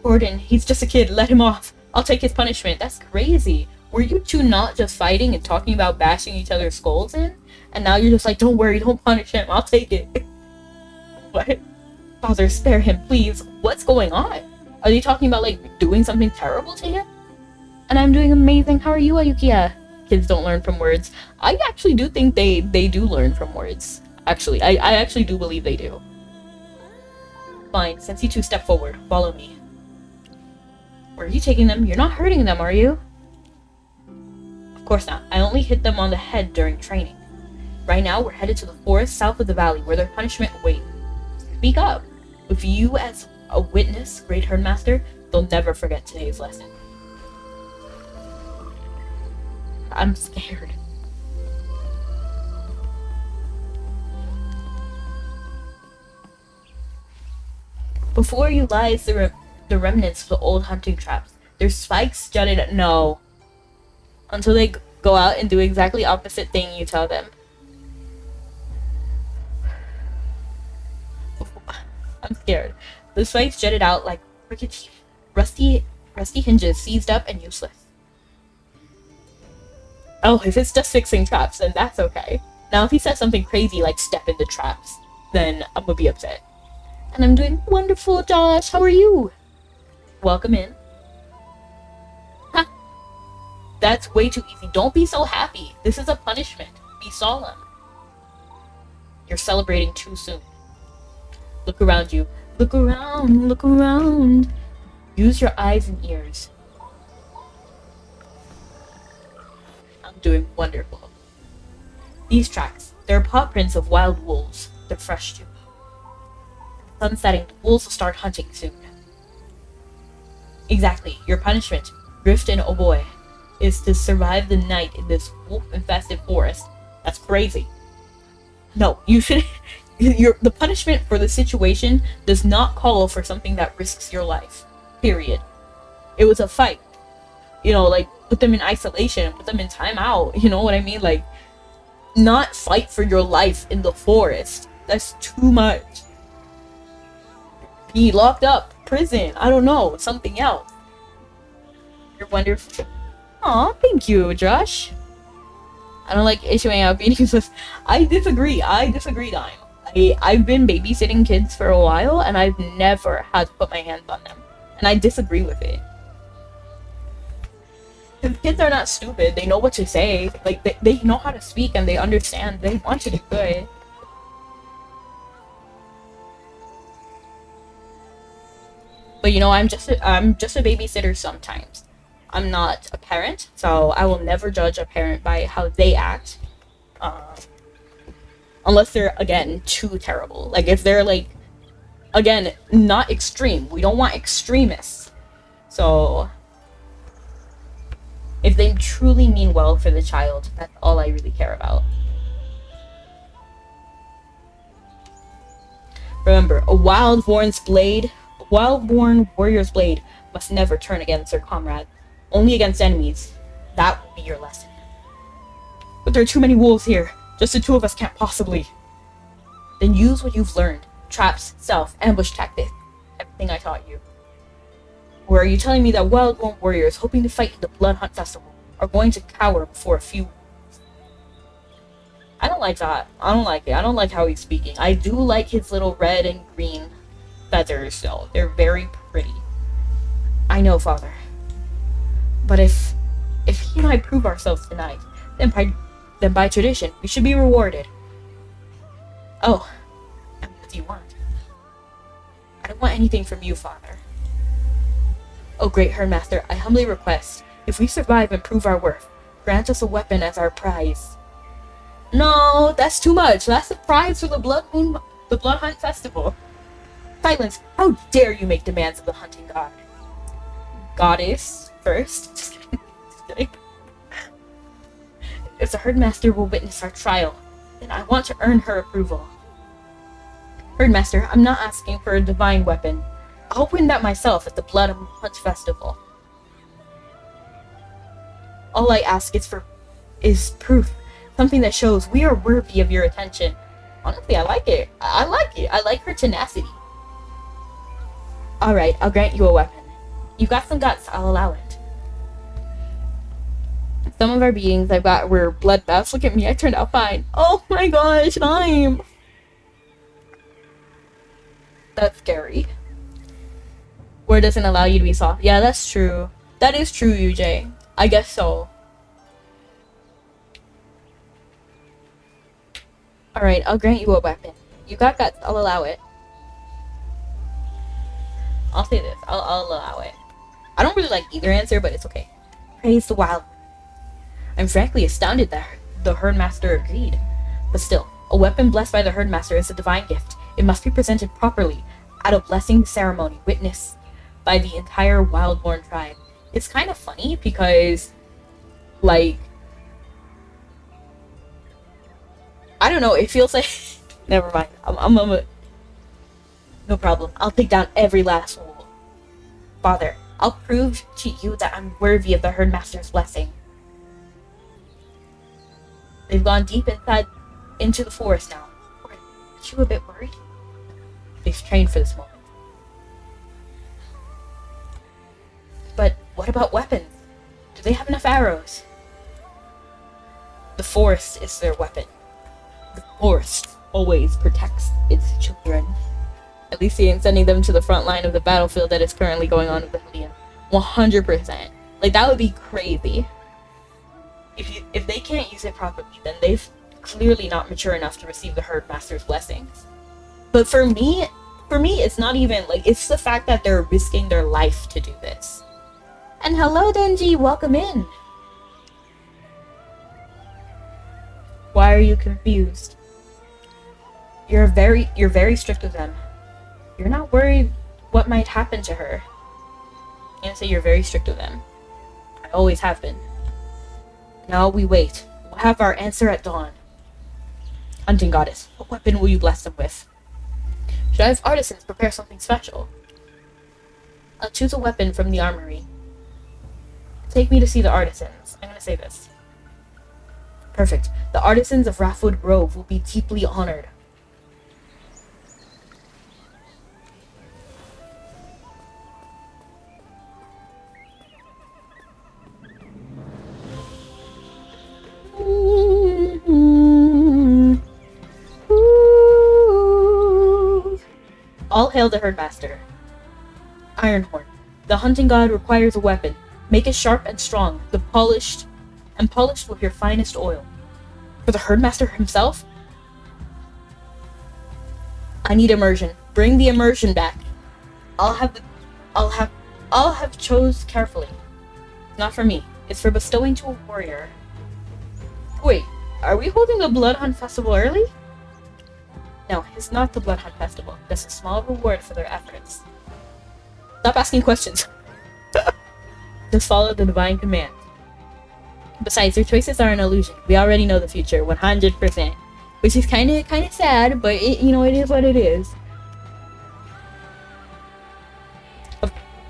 Gordon, he's just a kid. Let him off. I'll take his punishment. That's crazy. Were you two not just fighting and talking about bashing each other's skulls in? And now you're just like, don't worry, don't punish him. I'll take it. What? Father, spare him, please. What's going on? Are they talking about, like, doing something terrible to him? And I'm doing amazing. How are you, Ayukia? Kids don't learn from words. I actually do think they do learn from words. Actually, I actually do believe they do. Fine, since you two step forward, follow me. Where are you taking them? You're not hurting them, are you? Of course not. I only hit them on the head during training. Right now, we're headed to the forest south of the valley where their punishment awaits. Speak up. With you as a witness, Great Herdmaster, they'll never forget today's lesson. I'm scared. Before you lies the remnants of the old hunting traps. Their spikes jutted at no. Until they go out and do exactly opposite thing you tell them. I'm scared. The spikes jutted out like crooked teeth. Rusty hinges seized up and useless. Oh, if it's just fixing traps, then that's okay. Now if he says something crazy like step into traps, then I'm gonna be upset. And I'm doing wonderful, Josh. How are you? Welcome in. Huh. That's way too easy. Don't be so happy. This is a punishment. Be solemn. You're celebrating too soon. Look around you. Look around. Look around. Use your eyes and ears. I'm doing wonderful. These tracks, they're paw prints of wild wolves. They're fresh too. Sun's setting. The wolves will start hunting soon. Exactly. Your punishment, Rift and Oh Boy, is to survive the night in this wolf-infested forest. That's crazy. No, you should... the punishment for the situation does not call for something that risks your life. Period. It was a fight. You know, like, put them in isolation, put them in timeout. You know what I mean? Like, not fight for your life in the forest. That's too much. Be locked up. Prison. I don't know. Something else. You're wonderful. Aw, thank you, Josh. I don't like issuing out beatings. I disagree. Dime. I've been babysitting kids for a while, and I've never had to put my hands on them. And I disagree with it. Because kids are not stupid. They know what to say. Like, they know how to speak, and they understand. They want you to do good. But you know, I'm just a babysitter sometimes. I'm not a parent, so I will never judge a parent by how they act. Unless they're, again, too terrible. Like, if they're, like, again, not extreme. We don't want extremists. So, if they truly mean well for the child, that's all I really care about. Remember, a wild-born warrior's blade must never turn against their comrade. Only against enemies. That will be your lesson. But there are too many wolves here. Just the two of us can't possibly. Then use what you've learned. Traps, stealth, ambush tactics. Everything I taught you. Or are you telling me that wild-born warriors hoping to fight in the Blood Hunt Festival are going to cower before a few... I don't like that. I don't like it. I don't like how he's speaking. I do like his little red and green feathers, though. They're very pretty. I know, Father. But if he and I prove ourselves tonight, then by tradition, we should be rewarded. Oh, and what do you want? I don't want anything from you, Father. Oh, great Herdmaster, I humbly request, if we survive and prove our worth, grant us a weapon as our prize. No, that's too much. That's the prize for the Blood Hunt Festival. Silence! How dare you make demands of the hunting god? Goddess first. Just kidding. Just kidding. If the herdmaster will witness our trial, then I want to earn her approval. Herdmaster, I'm not asking for a divine weapon. I'll win that myself at the Blood Hunt Festival. All I ask is proof. Something that shows we are worthy of your attention. Honestly, I like it. I like it. I like her tenacity. Alright, I'll grant you a weapon. You got some guts, I'll allow it. Some of our beatings I've got were bloodbaths. Look at me, I turned out fine. Oh my gosh, I'm... That's scary. War doesn't allow you to be soft. Yeah, that's true. That is true, UJ. I guess so. Alright, I'll grant you a weapon. You got guts, I'll allow it. I'll say this, I'll allow it. I don't really like either answer, but it's okay. Praise the wild. I'm frankly astounded that the Herdmaster agreed. But still, a weapon blessed by the Herdmaster is a divine gift. It must be presented properly at a blessing ceremony witnessed by the entire Wildborn tribe. It's kind of funny because, like, I don't know, it feels like... Never mind. No problem. I'll take down every last soul. Father, I'll prove to you that I'm worthy of the Herdmaster's blessing. They've gone deep into the forest now. Aren't you a bit worried? They've trained for this moment. But what about weapons? Do they have enough arrows? The forest is their weapon. The forest always protects its children. At least he ain't sending them to the front line of the battlefield that is currently going on with the Hellion. 100%. Like, that would be crazy. If they can't use it properly, then they've clearly not mature enough to receive the Herdmaster's blessings. But for me, it's not even, like, it's the fact that they're risking their life to do this. And hello, Denji, welcome in. Why are you confused? You're very strict with them. You're not worried what might happen to her. I'm gonna say you're very strict with them. I always have been. Now we wait. We'll have our answer at dawn. Hunting goddess, what weapon will you bless them with? Should I have artisans prepare something special? I'll choose a weapon from the armory. Take me to see the artisans. I'm gonna say this. Perfect. The artisans of Rathwood Grove will be deeply honored. All hail the Herdmaster. Ironhorn. The hunting god requires a weapon. Make it sharp and strong, polished with your finest oil. For the Herdmaster himself? I need immersion. Bring the immersion back. I'll have chose carefully. Not for me. It's for bestowing to a warrior. Wait, are we holding the Blood Hunt Festival early? No, it's not the Blood Hunt Festival. That's a small reward for their efforts. Stop asking questions. Just follow the divine command. Besides, your choices are an illusion. We already know the future, 100%. Which is kind of sad, but it is what it is.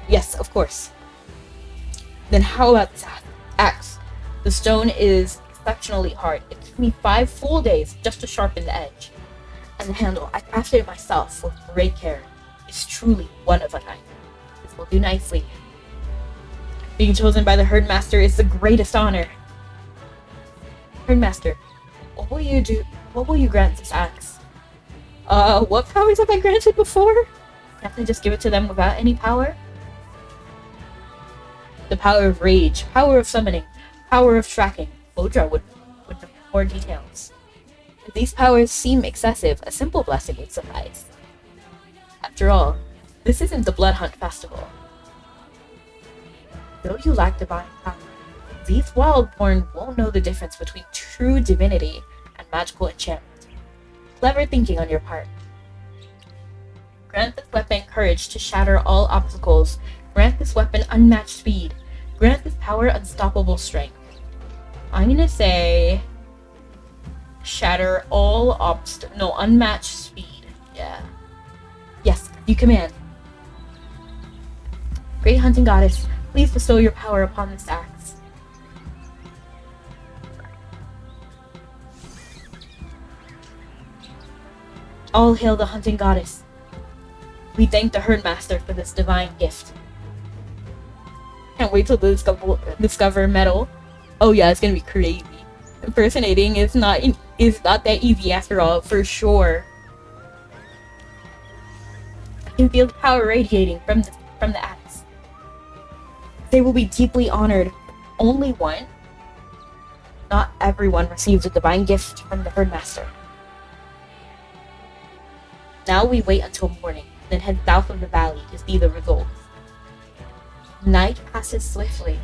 Yes, of course. Then how about this axe? The stone is exceptionally hard. It took me 5 full days just to sharpen the edge. And the handle, I crafted it myself with great care. It's truly one of a kind. This will do nicely. Being chosen by the Herdmaster is the greatest honor. Herdmaster, what will you do? What will you grant this axe? What powers have I granted before? Can't I just give it to them without any power? The power of rage, power of summoning, power of tracking. Bodra would know more details. If these powers seem excessive, a simple blessing would suffice. After all, this isn't the Blood Hunt Festival. Though you lack divine power, these Wildborn won't know the difference between true divinity and magical enchantment. Clever thinking on your part. Grant this weapon courage to shatter all obstacles. Grant this weapon unmatched speed. Grant this power unstoppable strength. I'm gonna say shatter all unmatched speed. Yeah. Yes, you command. Great hunting goddess, please bestow your power upon this axe. All hail the hunting goddess. We thank the herdmaster for this divine gift. Can't wait till the discover metal. Oh yeah, it's gonna be crazy. Impersonating is not that easy after all, for sure. I can feel the power radiating from the axe. They will be deeply honored. Only one. Not everyone receives a divine gift from the herdmaster. Now we wait until morning, then head south of the valley to see the results. Night passes swiftly.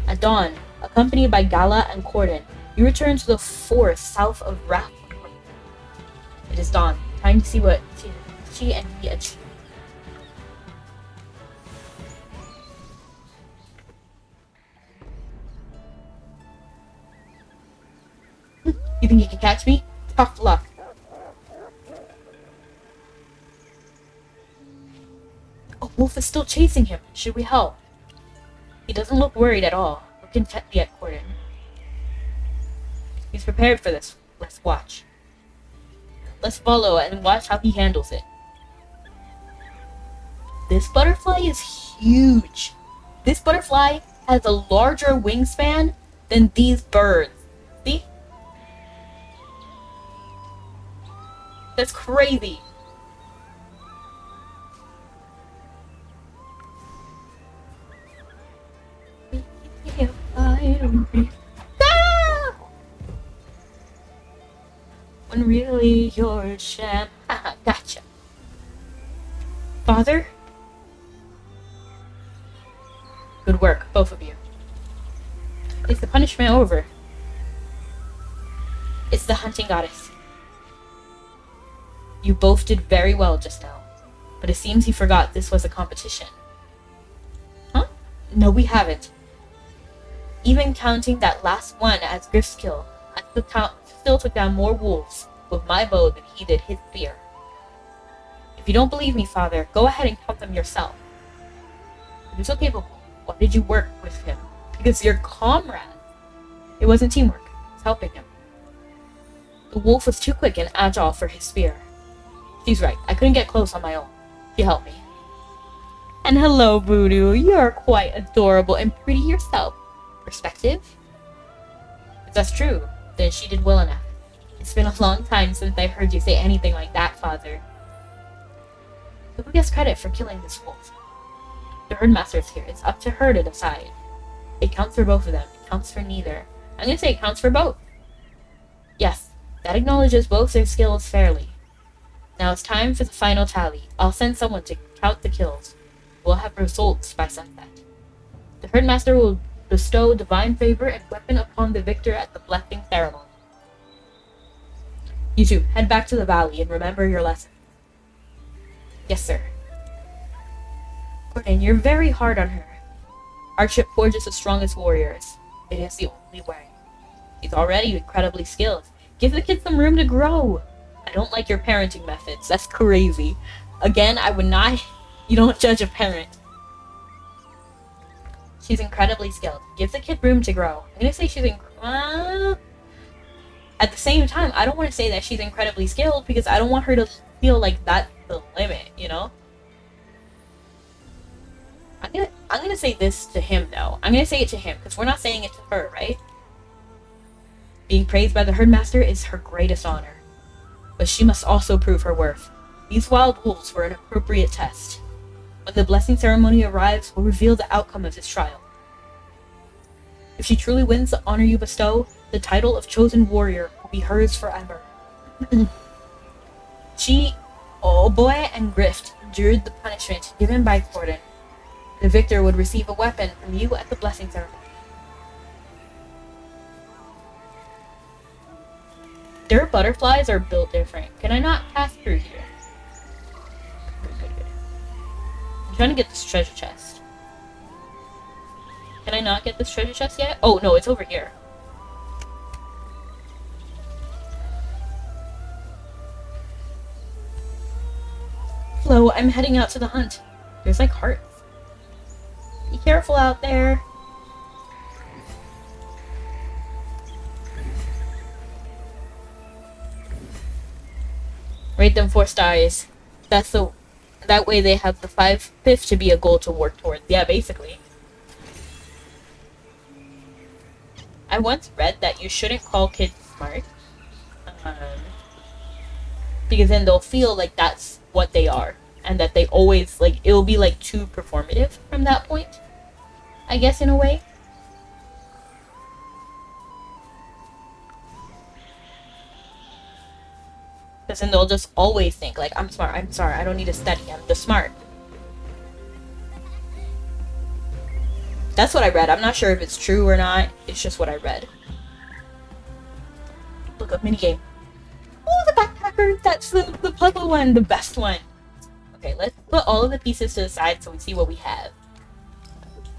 At dawn, accompanied by Gala and Corden, you return to the forest south of Wrath. It is dawn. Time to see what she and he achieved. You think you can catch me? Tough luck. A wolf is still chasing him. Should we help? He doesn't look worried at all. Look intently at Corden. He's prepared for this. Let's watch. Let's follow and watch how he handles it. This butterfly is huge. This butterfly has a larger wingspan than these birds. See? That's crazy. Ah! When really you're a sham. Haha, gotcha. Father? Good work, both of you. Is the punishment over? It's the hunting goddess. You both did very well just now, but it seems you forgot this was a competition. Huh? No, we haven't. Even counting that last one as Griff's kill, I still took down more wolves with my bow than he did his spear. If you don't believe me, Father, go ahead and count them yourself. If you're so capable, why did you work with him? Because you're comrades. It wasn't teamwork, it was helping him. The wolf was too quick and agile for his spear. She's right, I couldn't get close on my own. She helped me. And hello, Voodoo, you're quite adorable and pretty yourself. Perspective? If that's true, then she did well enough. It's been a long time since I've heard you say anything like that, Father. So who gets credit for killing this wolf? The herdmaster's here. It's up to her to decide. It counts for both of them. It counts for neither. I'm gonna say it counts for both. Yes, that acknowledges both their skills fairly. Now it's time for the final tally. I'll send someone to count the kills. We'll have results by sunset. The herdmaster will bestow divine favor and weapon upon the victor at the blessing ceremony. You two, head back to the valley and remember your lesson. Yes, sir. Corden, you're very hard on her. Hardship forges the strongest warriors. It is the only way. He's already incredibly skilled. Give the kid some room to grow. I don't like your parenting methods. That's crazy. Again, I would not... You don't judge a parent. She's incredibly skilled. Give the kid room to grow. I'm gonna say she's at the same time, I don't want to say that she's incredibly skilled because I don't want her to feel like that's the limit, you know? I'm gonna say this to him though. I'm gonna say it to him because we're not saying it to her, right? Being praised by the herdmaster is her greatest honor. But she must also prove her worth. These wild wolves were an appropriate test. When the blessing ceremony arrives, we'll reveal the outcome of this trial. If she truly wins the honor you bestow, the title of chosen warrior will be hers forever. She, Boy, and Grift endured the punishment given by Corden. The victor would receive a weapon from you at the blessing ceremony. sure butterflies are built different. Can I not pass through here? Good. I'm trying to get this treasure chest. Can I not get this treasure chest yet? Oh, no, it's over here. Flo, I'm heading out to the hunt. There's like hearts. Be careful out there. Rate them 4 stars. That way they have the 5/5 to be a goal to work towards. Yeah, basically. I once read that you shouldn't call kids smart. Because then they'll feel like that's what they are. And that they always, like, it'll be, like, too performative from that point. I guess, in a way. Because then they'll just always think, like, I'm smart, I'm sorry, I don't need to study, I'm just smart. That's what I read. I'm not sure if it's true or not. It's just what I read. Look up minigame. Oh, the backpacker! That's the puzzle one, the best one. Okay, let's put all of the pieces to the side so we see what we have.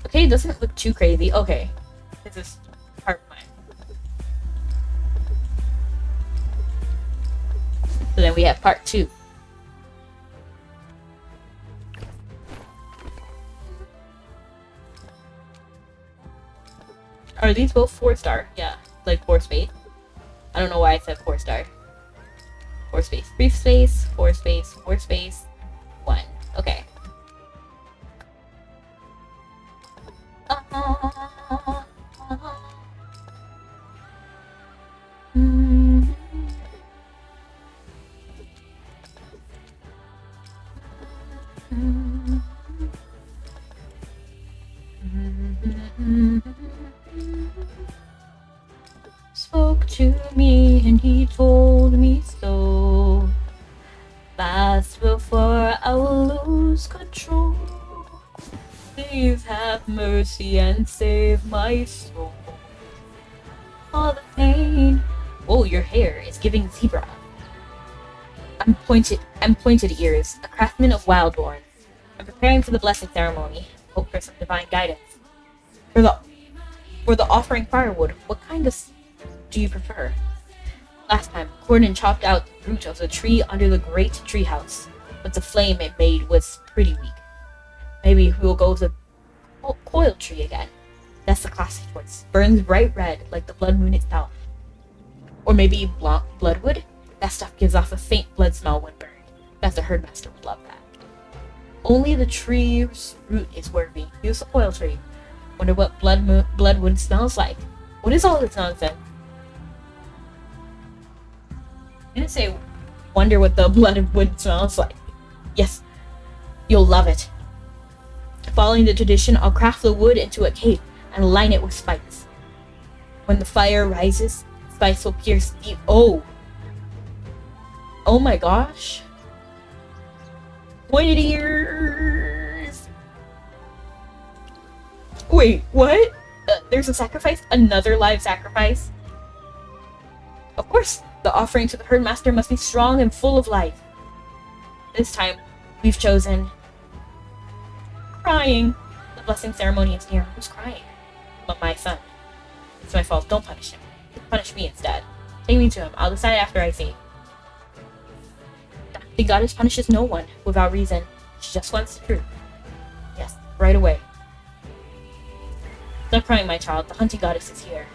Okay, it doesn't look too crazy. Okay, this is part 1. So then we have part 2. Are these both 4-star? Yeah, like 4 space. I don't know why I said 4-star. 4 space, 3 space, 4 space, 4 space, 1. Okay. Spoke to me and he told me so. Fast before I will lose control. Please have mercy and save my soul. All the pain. Oh, your hair is giving zebra. I'm pointed ears, a craftsman of Wildborn. I'm preparing for the blessing ceremony. Hope for some divine guidance. For the offering firewood, what kind do you prefer? Last time, Corden chopped out the root of the tree under the great treehouse, but the flame it made was pretty weak. Maybe we'll go with the coil tree again. That's the classic choice. Burns bright red like the blood moon itself. Or maybe bloodwood? That stuff gives off a faint blood smell when burned. That's the herdmaster would love that. Only the tree's root is worthy. Use the coil tree. Wonder what bloodwood smells like. What is all this nonsense? I'm gonna say, wonder what the bloodwood smells like. Yes, you'll love it. Following the tradition, I'll craft the wood into a cape and line it with spikes. When the fire rises, spikes will pierce deep. Oh my gosh. Pointed ears. Wait, what? There's a sacrifice? Another live sacrifice? Of course, the offering to the herdmaster must be strong and full of life. This time, we've chosen... crying. The blessing ceremony is near. Who's crying? But my son. It's my fault. Don't punish him. Punish me instead. Take me to him. I'll decide after I see. The goddess punishes no one without reason. She just wants the truth. Yes, right away. Stop crying, my child. The hunting goddess is here.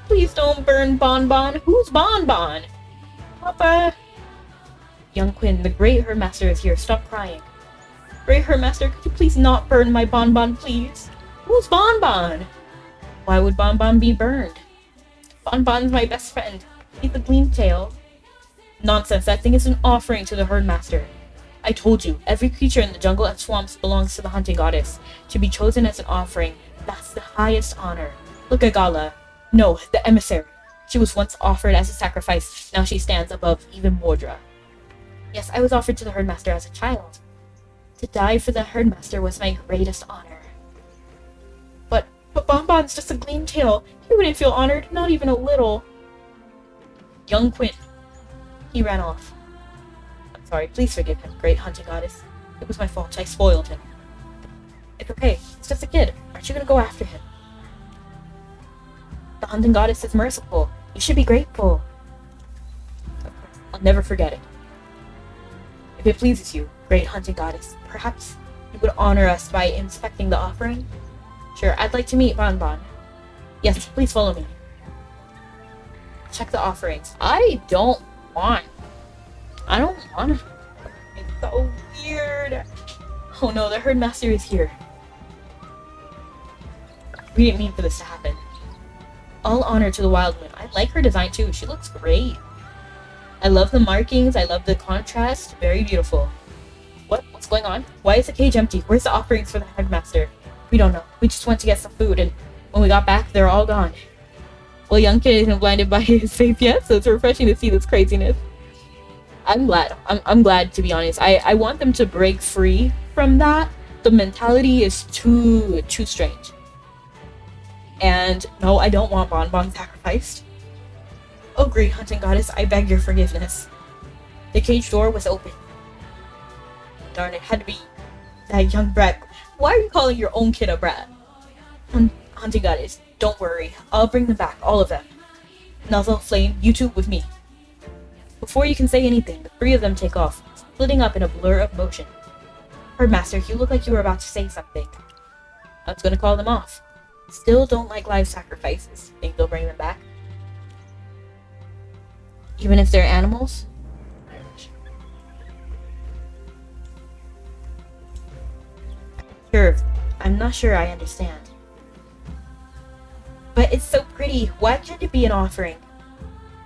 Please don't burn Bonbon. Who's Bonbon? Papa. Young Quinn, the great herdmaster is here. Stop crying. Great herdmaster, could you please not burn my Bonbon, please? Who's Bonbon? Why would Bonbon be burned? Bonbon's my best friend. He's the gleam tail. Nonsense, that thing is an offering to the herdmaster. I told you, every creature in the jungle and swamps belongs to the hunting goddess. To be chosen as an offering, that's the highest honor. Look at Gala. No, the emissary. She was once offered as a sacrifice, now she stands above even Mordra. Yes, I was offered to the herdmaster as a child. To die for the herdmaster was my greatest honor. But Bonbon's just a gleam tail. He wouldn't feel honored, not even a little. Young Quinn. He ran off. I'm sorry, please forgive him, great hunting goddess. It was my fault, I spoiled him. It's okay, it's just a kid. Aren't you gonna go after him? The hunting goddess is merciful. You should be grateful. I'll never forget it. If it pleases you, great hunting goddess, perhaps you would honor us by inspecting the offering? Sure, I'd like to meet Bonbon. Yes, please follow me. Check the offerings. I don't want. It's so weird. Oh no, the herdmaster is here. We didn't mean for this to happen. All honor to the wild moon. I like her design too. She looks great. I love the markings. I love the contrast. Very beautiful. What's going on? Why is the cage empty? Where's the offerings for the headmaster? We don't know. We just went to get some food, and when we got back, they're all gone. Well, young kid isn't blinded by his faith yet, so it's refreshing to see this craziness. I'm glad. I'm glad, to be honest. I want them to break free from that. The mentality is too strange. And no, I don't want Bonbon sacrificed. Oh, great hunting goddess, I beg your forgiveness. The cage door was open. Darn, it had to be that young brat. Why are you calling your own kid a brat? Hunting goddess, don't worry. I'll bring them back, all of them. Nuzzle, Flame, you two with me. Before you can say anything, the three of them take off, splitting up in a blur of motion. Herdmaster, you look like you were about to say something. I was gonna call them off. Still don't like live sacrifices. Think they'll bring them back? Even if they're animals? Sure, I'm not sure I understand. But it's so pretty. Why should it be an offering?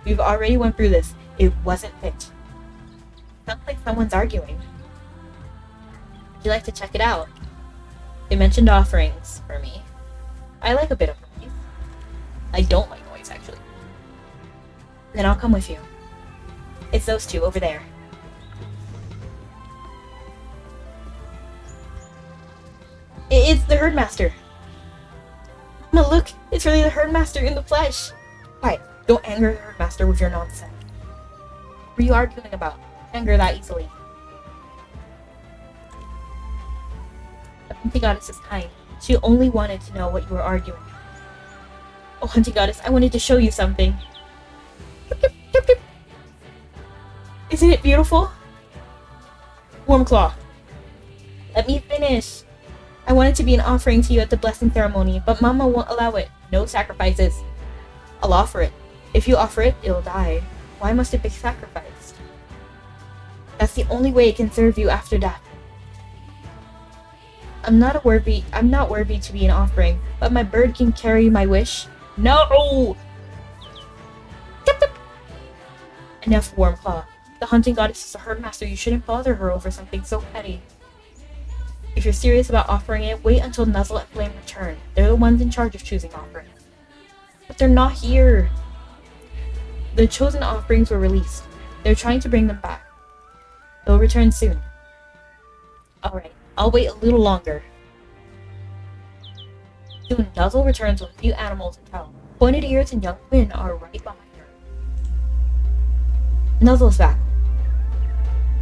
We've already went through this. It wasn't fit. Sounds like someone's arguing. Would you like to check it out? They mentioned offerings for me. I like a bit of noise. I don't like noise, actually. Then I'll come with you. It's those two over there. It's the herdmaster. Mama, look! It's really the herdmaster in the flesh! Quiet. Don't anger the herdmaster with your nonsense. What are you arguing about? Anger that easily. The hunting goddess is kind. She only wanted to know what you were arguing. Oh, hunting goddess, I wanted to show you something. Isn't it beautiful? Warm claw. Let me finish. I want it to be an offering to you at the blessing ceremony, but Mama won't allow it. No sacrifices. I'll offer it. If you offer it, it'll die. Why must it be sacrificed? That's the only way it can serve you after death. I'm not worthy to be an offering, but my bird can carry my wish. No! Enough, Warm Claw. The hunting goddess is a herdmaster. You shouldn't bother her over something so petty. If you're serious about offering it, wait until Nuzzle and Flame return. They're the ones in charge of choosing offerings. But they're not here. The chosen offerings were released. They're trying to bring them back. They'll return soon. Alright, I'll wait a little longer. Soon, Nuzzle returns with a few animals in tow. Pointed Ears and Young Quinn are right behind her. Nuzzle's back.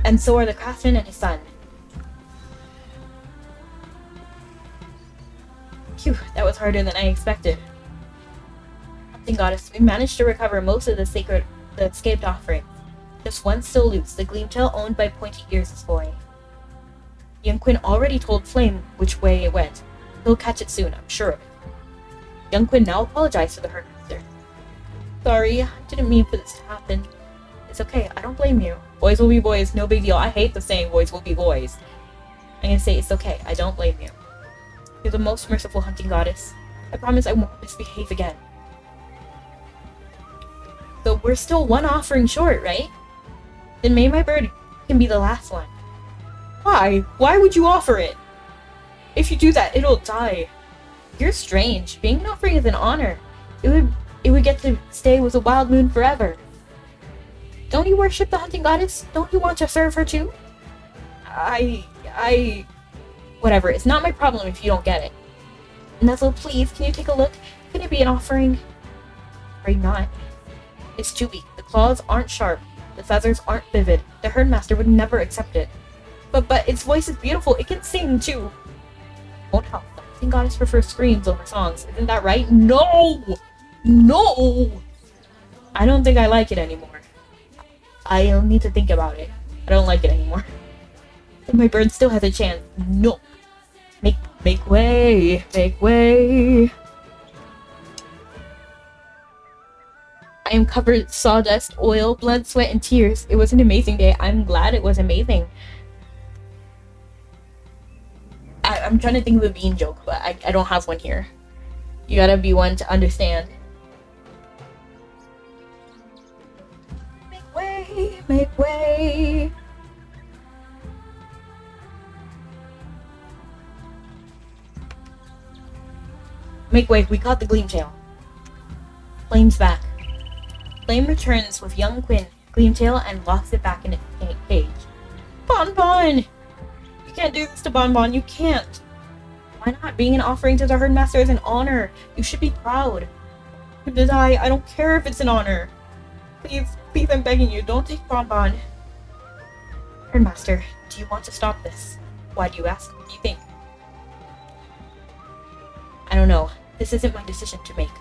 And so are the craftsman and his son. Phew, that was harder than I expected. Hunting goddess, we managed to recover most of the escaped offerings. Just one still loose, the Gleamtail owned by Pointy Ears' boy. Young Quinn already told Flame which way it went. He'll catch it soon, I'm sure of it. Young Quinn now apologized to the herdmaster. Sorry, I didn't mean for this to happen. It's okay, I don't blame you. Boys will be boys, no big deal. I hate the saying boys will be boys. I'm gonna say it's okay, I don't blame you. You're the most merciful hunting goddess. I promise I won't misbehave again. So we're still one offering short, right? Then maybe my bird can be the last one. Why? Why would you offer it? If you do that, it'll die. You're strange. Being an offering is an honor. It would get to stay with the wild moon forever. Don't you worship the hunting goddess? Don't you want to serve her too? Whatever, it's not my problem if you don't get it. Nuzzle, please, can you take a look? Can it be an offering? Afraid not. It's too weak. The claws aren't sharp. The feathers aren't vivid. The herdmaster would never accept it. But its voice is beautiful. It can sing too. Won't help. The hunting goddess prefers screams over songs. Isn't that right? No! No! I don't think I like it anymore. I'll need to think about it. I don't like it anymore. My bird still has a chance. No! Make way! Make way! I am covered in sawdust, oil, blood, sweat, and tears. It was an amazing day. I'm glad it was amazing. I'm trying to think of a bean joke, but I don't have one here. You gotta be one to understand. Make way! Make way! Make way, we caught the Gleamtail. Flame's back. Flame returns with young Gleamtail and locks it back in its cage. Bonbon! You can't do this to Bonbon, you can't! Why not? Being an offering to the herdmaster is an honor. You should be proud. To die, I don't care if it's an honor. Please, please, I'm begging you, don't take Bonbon. Herdmaster, do you want to stop this? Why do you ask? What do you think? I don't know. This isn't my decision to make.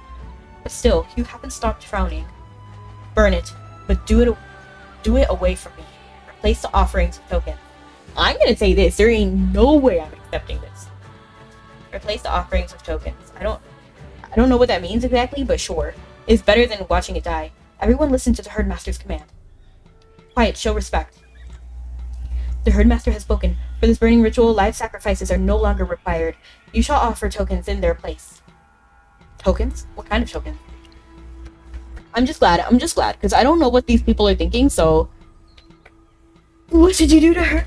But still, you haven't stopped frowning. Burn it, but do it away from me. Replace the offerings with tokens. I'm gonna say this, there ain't no way I'm accepting this. Replace the offerings with tokens. I don't know what that means exactly, but sure. It's better than watching it die. Everyone listen to the herdmaster's command. Quiet, show respect. The herdmaster has spoken. For this burning ritual, live sacrifices are no longer required. You shall offer tokens in their place. Tokens? What kind of tokens? I'm just glad, because I don't know what these people are thinking, so... What did you do to her?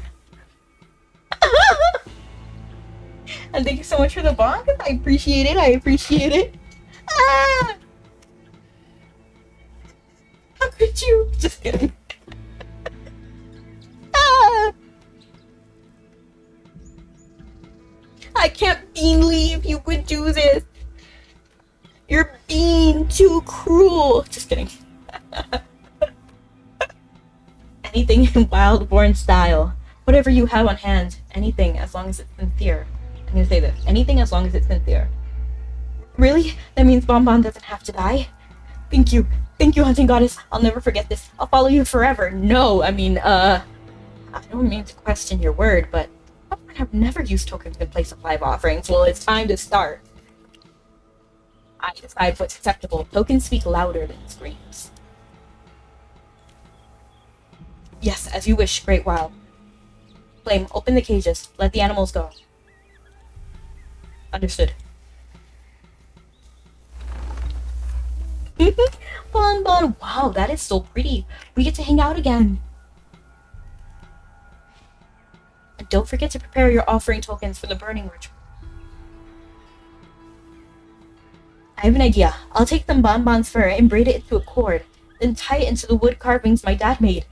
And thank you so much for the bond. I appreciate it, Ah! How could you? Just kidding. Ah! I can't believe you would do this. You're being too cruel. Just kidding. Anything in Wildborn style. Whatever you have on hand. Anything, as long as it's sincere. I'm gonna say this. Anything as long as it's sincere. Really? That means Bonbon doesn't have to die? Thank you. Thank you, Hunting Goddess. I'll never forget this. I'll follow you forever. No, I mean, I don't mean to question your word, but I have never used tokens in place of live offerings. Well, it's time to start. I decide what's acceptable. Tokens speak louder than screams. Yes, as you wish, Great Wild. Flame, open the cages. Let the animals go. Understood. Bonbon, wow, that is so pretty. We get to hang out again. And don't forget to prepare your offering tokens for the burning ritual. I have an idea. I'll take some Bonbon's fur and braid it into a cord, then tie it into the wood carvings my dad made.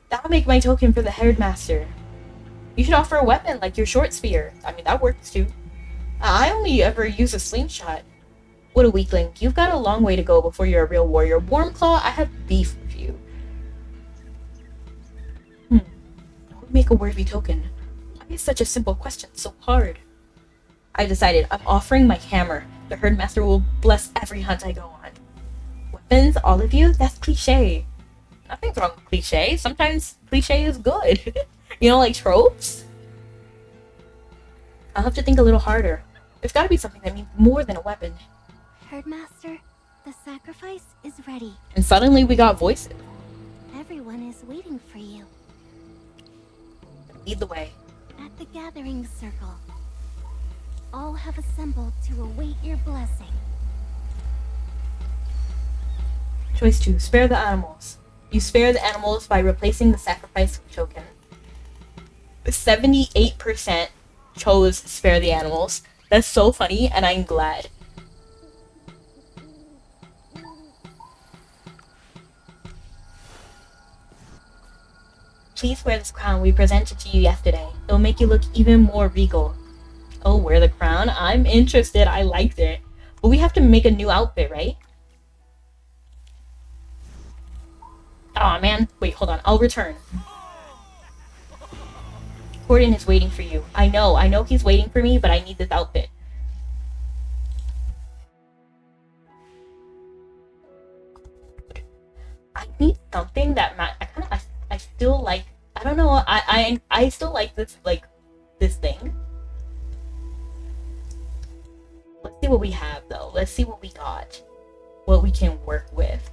That'll make my token for the herdmaster. You should offer a weapon like your short spear. I mean, that works too. I only ever use a slingshot. What a weakling. You've got a long way to go before you're a real warrior. Warmclaw, I have beef with you. What would make a worthy token? Why is such a simple question so hard? I decided. I'm offering my hammer. The herdmaster will bless every hunt I go on. Weapons, all of you? That's cliche. Nothing's wrong with cliche. Sometimes cliche is good. You know, like tropes? I'll have to think a little harder. There's gotta be something that means more than a weapon. Herdmaster, the sacrifice is ready. And suddenly we got voices. Everyone is waiting for you. Lead the way. At the gathering circle. All have assembled to await your blessing. Choice 2. Spare the animals. You spare the animals by replacing the sacrifice with token. 78% chose spare the animals. That's so funny, and I'm glad. Please wear this crown we presented to you yesterday. It'll make you look even more regal. Oh, wear the crown? I'm interested. I liked it. But we have to make a new outfit, right? Aw, man. Wait, hold on. I'll return. Gordon is waiting for you. I know he's waiting for me, but I need this outfit. I need something that I still like. I don't know. I still like this thing. Let's see what we have though. Let's see what we got. What we can work with.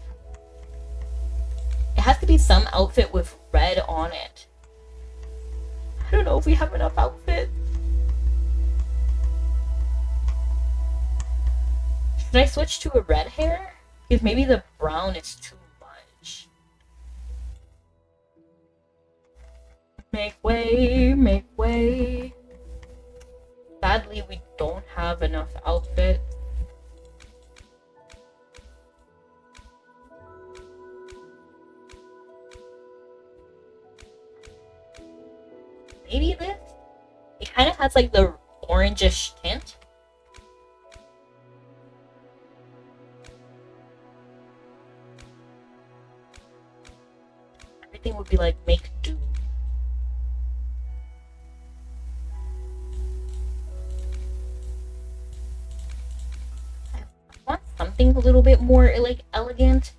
It has to be some outfit with red on it. I don't know if we have enough outfits. Should I switch to a red hair? Because maybe the brown is too much. Make way, make way. Sadly, we don't have enough outfits. Maybe this? It kind of has like the orangish tint. Everything would be like make do. I want something a little bit more like elegant.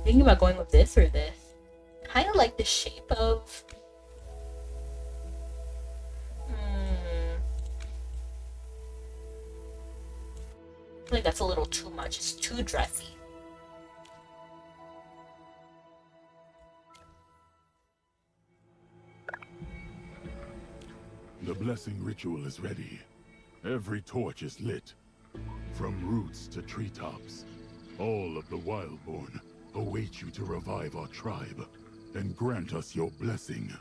Thinking about going with this or this. Kind of like the shape of. I feel like that's a little too much. It's too dressy. The blessing ritual is ready. Every torch is lit. From roots to treetops. All of the Wildborn await you to revive our tribe and grant us your blessing.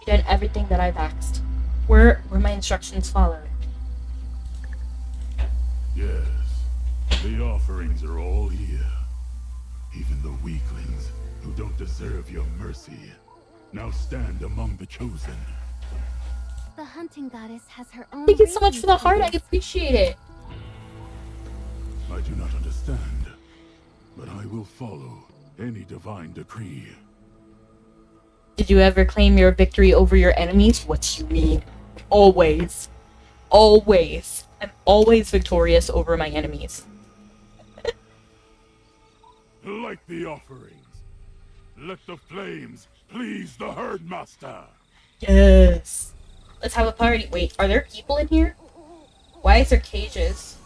You've done everything that I've asked. Were my instructions followed? Yes, the offerings are all here. Even the weaklings who don't deserve your mercy now stand among the chosen. The hunting goddess has her own. Thank you so much for the raising heart. I tables. appreciate it. I do not understand, but I will follow any divine decree. Did you ever claim your victory over your enemies? What you mean? Always. Always. I'm always victorious over my enemies. Light the offerings. Let the flames please the herdmaster. Yes. Let's have a party. Wait, are there people in here? Why is there cages?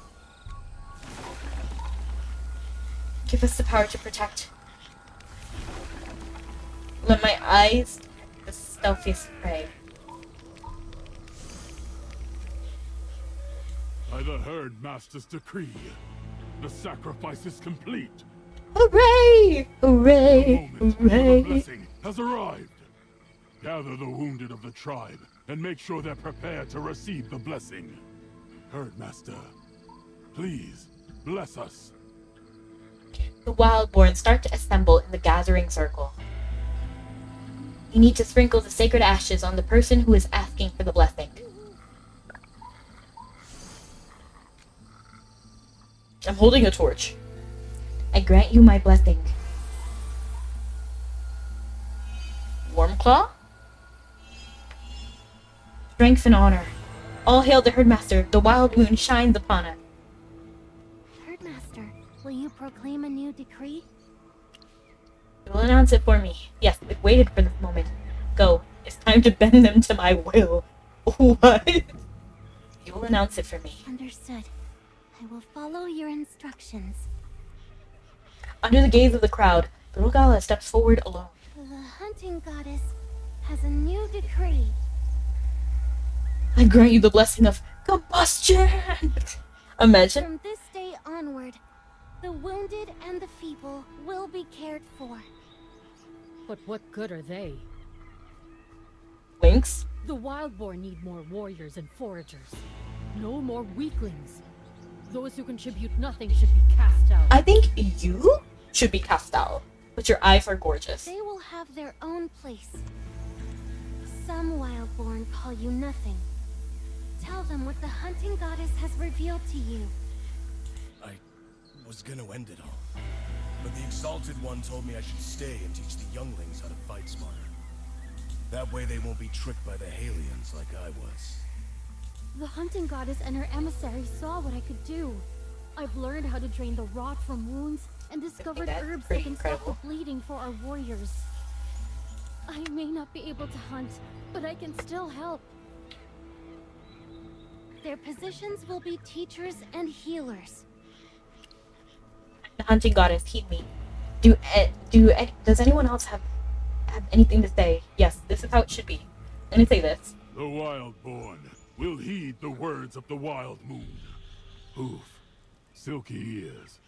Give us the power to protect. Let my eyes the stealthiest prey. By the herdmaster's decree, the sacrifice is complete. Hooray! The Hooray! moment for the Hooray! blessing has arrived. Gather the wounded of the tribe and make sure they're prepared to receive the blessing. Herdmaster, please bless us. The Wildborn start to assemble in the gathering circle. You need to sprinkle the sacred ashes on the person who is asking for the blessing. I'm holding a torch. I grant you my blessing. Warmclaw? Strength and honor. All hail the Herdmaster. The wild moon shines upon us. Herdmaster, will you proclaim a new decree? You will announce it for me. Yes, I've waited for this moment. Go. It's time to bend them to my will. What? You will announce it for me. Understood. I will follow your instructions. Under the gaze of the crowd, little Gala steps forward alone. The hunting goddess has a new decree. I grant you the blessing of combustion! Imagine. From this day onward, the wounded and the feeble will be cared for. But what good are they? Winks. The Wildborn need more warriors and foragers. No more weaklings. Those who contribute nothing should be cast out. I think you should be cast out. But your eyes are gorgeous. They will have their own place. Some Wildborn call you nothing. Tell them what the hunting goddess has revealed to you. I was gonna end it all, but the Exalted One told me I should stay and teach the younglings how to fight smarter. That way they won't be tricked by the Halians like I was. The hunting goddess and her emissary saw what I could do. I've learned how to drain the rot from wounds and discovered that's herbs that pretty can incredible. stop the bleeding for our warriors. I may not be able to hunt, but I can still help. Their positions will be teachers and healers. The hunting goddess, heed me. Does anyone else have anything to say? Yes, this is how it should be. I'm gonna say this. The Wildborn will heed the words of the Wild Moon. Hoof, silky ears.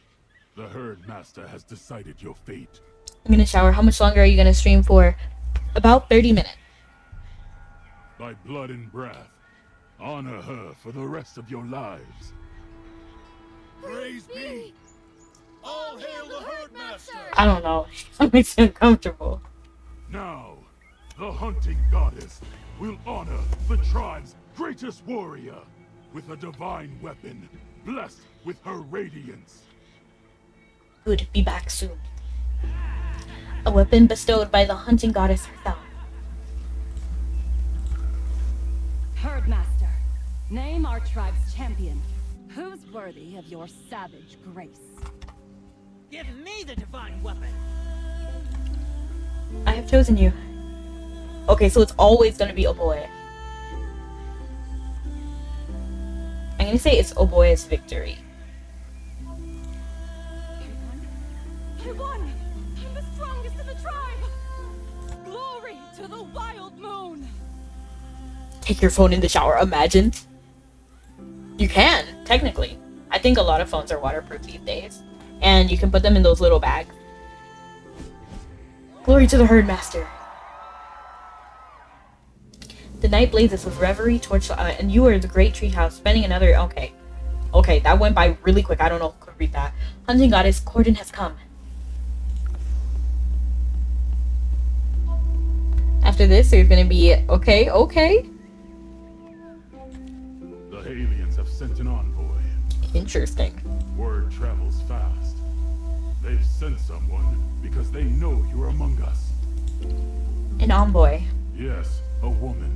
The Herd Master has decided your fate. I'm gonna shower. How much longer are you gonna stream for? About 30 minutes. By blood and breath, honor her for the rest of your lives. Praise be! All hail the Herdmaster! I don't know. That makes me uncomfortable. Now, the hunting goddess will honor the tribe's greatest warrior with a divine weapon, blessed with her radiance. Good, be back soon. A weapon bestowed by the hunting goddess herself. Herdmaster, name our tribe's champion. Who's worthy of your savage grace? Give me the divine weapon. I have chosen you. Okay, so it's always gonna be Oboe. I'm gonna say it's Oboe's victory. I won! I'm the strongest in the tribe! Glory to the Wild Moon! Take your phone in the shower, imagine. You can, technically. I think a lot of phones are waterproof these days. And you can put them in those little bags. Glory to the Herdmaster. The night blazes with reverie, torch, and you are the great treehouse, spending another. Okay, that went by really quick. I don't know who could read that. Hunting goddess Corden has come. After this, there's gonna be okay. The aliens have sent an envoy. Interesting. Word travels fast. They've sent someone because they know you're among us. An envoy. Yes, a woman.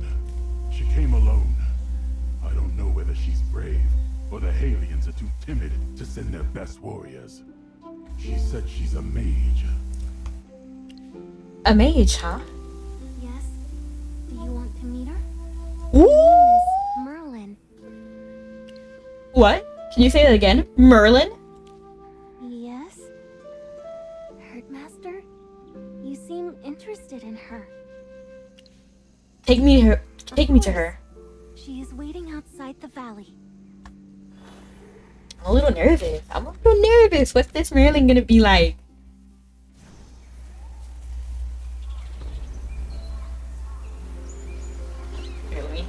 She came alone. I don't know whether she's brave or the Halians are too timid to send their best warriors. She said she's a mage. A mage, huh? Yes? Do you want to meet her? Ooh! Merlin. What? Can you say that again? Merlin? Yes? Herdmaster? You seem interested in her. Take me to her. She is waiting outside the valley. I'm a little nervous. What's this Merlin gonna be like? Here, let me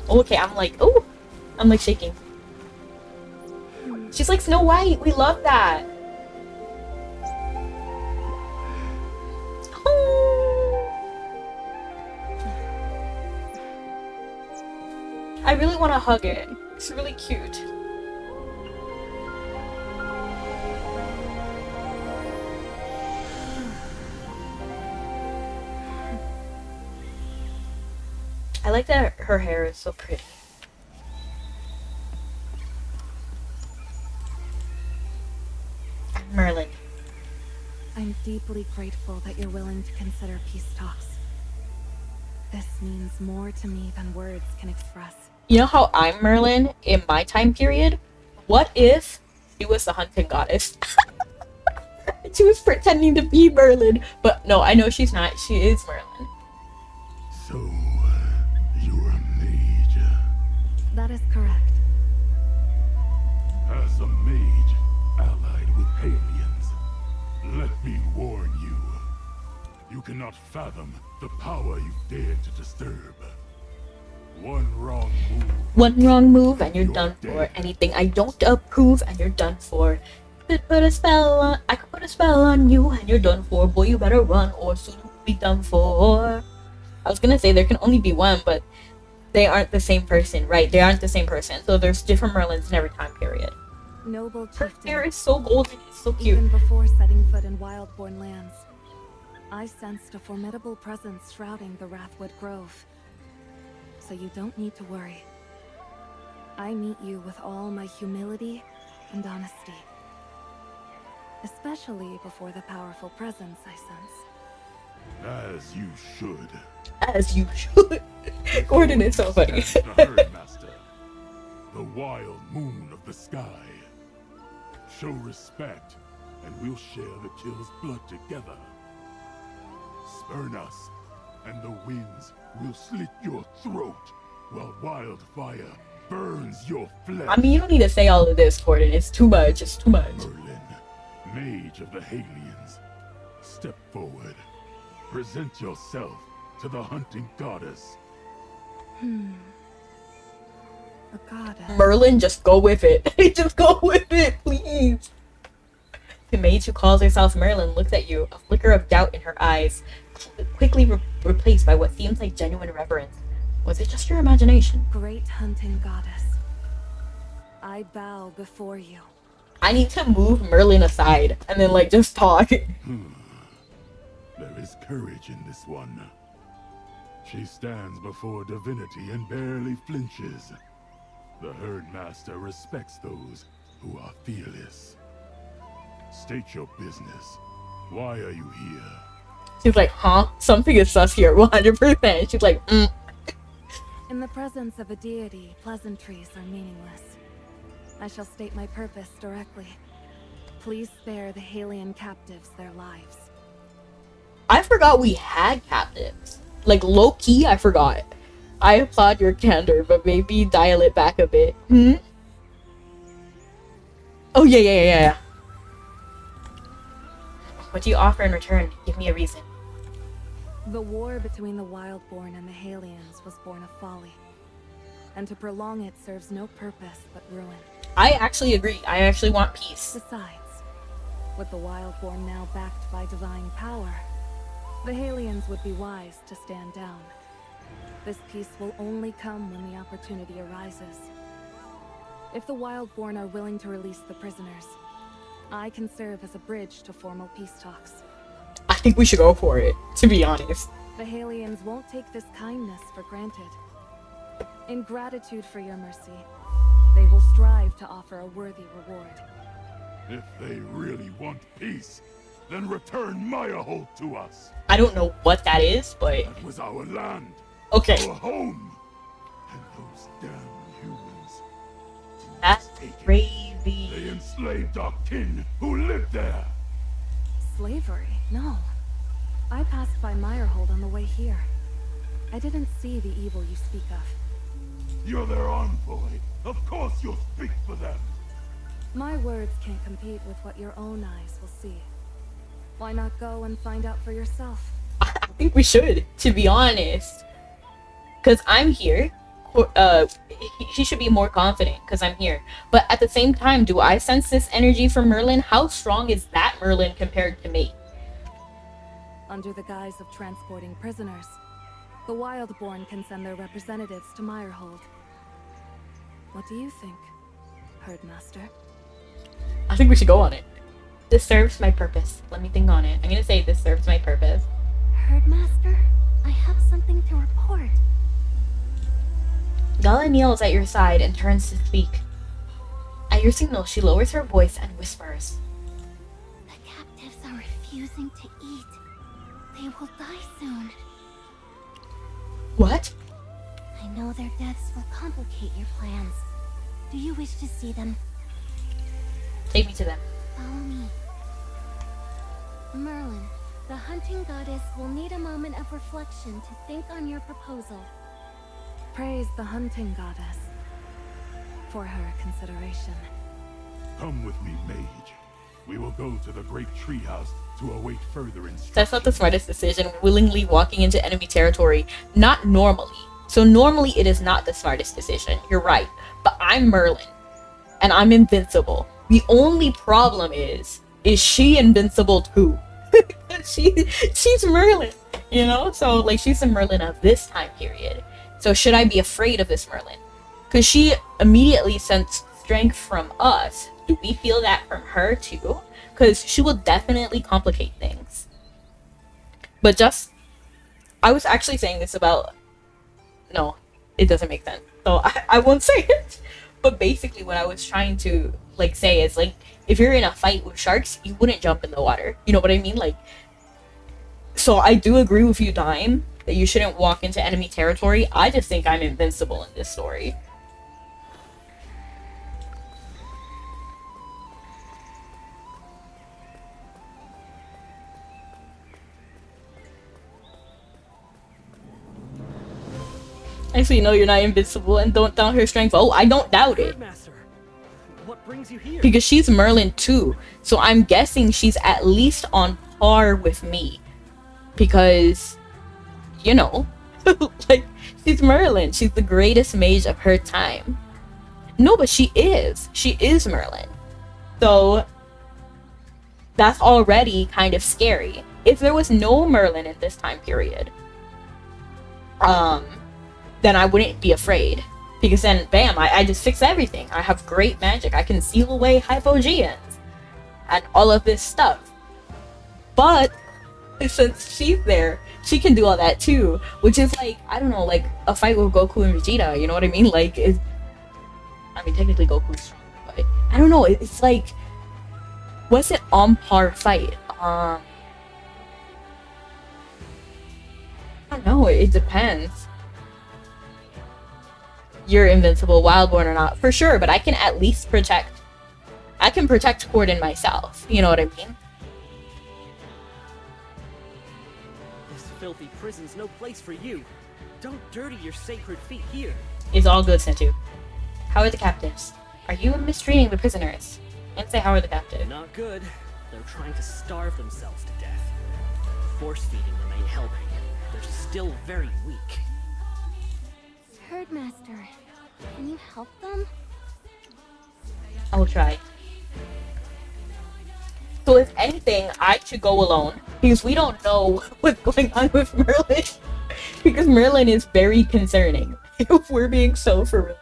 okay, I'm like shaking. She's like Snow White. We love that. I really want to hug it. It's really cute. I like that her hair is so pretty. Merlin. I'm deeply grateful that you're willing to consider peace talks. This means more to me than words can express. You know how I'm Merlin in my time period? What if she was the hunting goddess? She was pretending to be Merlin. But no, I know she's not. She is Merlin. So, you're a mage. That is correct. As a mage, allied with aliens, let me warn you. You cannot fathom the power you've dared to disturb. One wrong move and you're done for. dead. Anything I don't approve and you're done for. could put a spell on. I could put a spell on you, and you're done for. Boy, you better run, or soon you'll be done for. I was gonna say there can only be one, but they aren't the same person, right? They aren't the same person. So there's different Merlins in every time period. Noble Her chieftain. hair is so golden, it's so cute. Even before setting foot in Wildborn lands, I sensed a formidable presence shrouding the Wrathwood Grove. So you don't need to worry. I meet you with all my humility and honesty. Especially before the powerful presence I sense. As you should. As you should. Gordon is so funny. The Herdmaster, the wild moon of the sky. Show respect, and we'll share the kill's blood together. Spurn us, and the winds will slit your throat, while wildfire burns your flesh. I mean, you don't need to say all of this, Gordon. It's too much. It's too much. Merlin, mage of the Halions, step forward. Present yourself to the hunting goddess. A goddess. Merlin, just go with it. Just go with it, please. The mage who calls herself Merlin looks at you, a flicker of doubt in her eyes, quickly replaced by what seems like genuine reverence. Was it just your imagination? Great hunting goddess. I bow before you. I need to move Merlin aside and then, like, just talk. There is courage in this one. She stands before divinity and barely flinches. The Herdmaster respects those who are fearless. State your business. Why are you here? She's like, huh? Something is sus here, 100%. She's like, In the presence of a deity, pleasantries are meaningless. I shall state my purpose directly. Please spare the Halion captives their lives. I forgot we had captives. Like, low-key, I forgot. I applaud your candor, but maybe dial it back a bit. Oh, yeah. What do you offer in return? Give me a reason. The war between the Wildborn and the Halions was born of folly. And to prolong it serves no purpose but ruin. I actually agree. I actually want peace. Besides, with the Wildborn now backed by divine power, the Halions would be wise to stand down. This peace will only come when the opportunity arises. If the Wildborn are willing to release the prisoners, I can serve as a bridge to formal peace talks. I think we should go for it, to be honest. The Halions won't take this kindness for granted. In gratitude for your mercy, they will strive to offer a worthy reward. If they really want peace, then return Meyerhold to us. I don't know what that is, but... That was our land. Okay. Our home. And those damn humans. That's Take it. crazy. They enslaved our kin who lived there. Slavery? No. I passed by Meyerhold on the way here. I didn't see the evil you speak of. You're their envoy. Of course you'll speak for them. My words can't compete with what your own eyes will see. Why not go and find out for yourself? I think we should, to be honest. Because I'm here. He should be more confident because I'm here. But at the same time, do I sense this energy from Merlin? How strong is that Merlin compared to me? Under the guise of transporting prisoners, the Wildborn can send their representatives to Meyerhold. What do you think, Herdmaster? I think we should go on it. This serves my purpose. Let me think on it. I'm gonna say this serves my purpose. Herdmaster, I have something to report. Gala kneels at your side and turns to speak. At your signal, she lowers her voice and whispers. The captives are refusing to eat. They will die soon. What? I know their deaths will complicate your plans. Do you wish to see them? Take me to them. Follow me. Merlin, the hunting goddess will need a moment of reflection to think on your proposal. Praise the hunting goddess for her consideration. Come with me, mage. We will go to the great treehouse to await further instructions. That's not the smartest decision, willingly walking into enemy territory. Not normally. So normally it is not the smartest decision. You're right. But I'm Merlin. And I'm invincible. The only problem is she invincible too? She's Merlin, you know? So like she's the Merlin of this time period. So should I be afraid of this Merlin? Because she immediately sensed strength from us. Do we feel that from her too? Because she will definitely complicate things. But just, I was actually saying this about, no, it doesn't make sense. So I won't say it. But basically what I was trying to like say is like, if you're in a fight with sharks, you wouldn't jump in the water. You know what I mean? Like, so I do agree with you, Dime, that you shouldn't walk into enemy territory. I just think I'm invincible in this story. Actually, no, you're not invincible, and don't doubt her strength. Oh, I don't doubt it. Master, what brings you here? Because she's Merlin too. So I'm guessing she's at least on par with me. Because, you know, like, she's Merlin. She's the greatest mage of her time. No, but she is. She is Merlin. So that's already kind of scary. If there was no Merlin in this time period, then I wouldn't be afraid. Because then, bam, I just fix everything. I have great magic. I can seal away hypogeans. And all of this stuff. But, since she's there, she can do all that too. Which is like, I don't know, like a fight with Goku and Vegeta. You know what I mean? Like, I mean, technically Goku's strong. But, I don't know, it's like, what's an on par fight? I don't know, it depends. You're invincible, Wildborn or not, for sure, but I can at least protect Corden myself, you know what I mean? This filthy prison's no place for you. Don't dirty your sacred feet here. It's all good, Sentu. How are the captives? Are you mistreating the prisoners? And say, how are the captives? Not good. They're trying to starve themselves to death. Force feeding them ain't helping. They're still very weak. Herdmaster, can you help them? I will try. So if anything, I should go alone. Because we don't know what's going on with Merlin. Because Merlin is very concerning. If we're being so for real.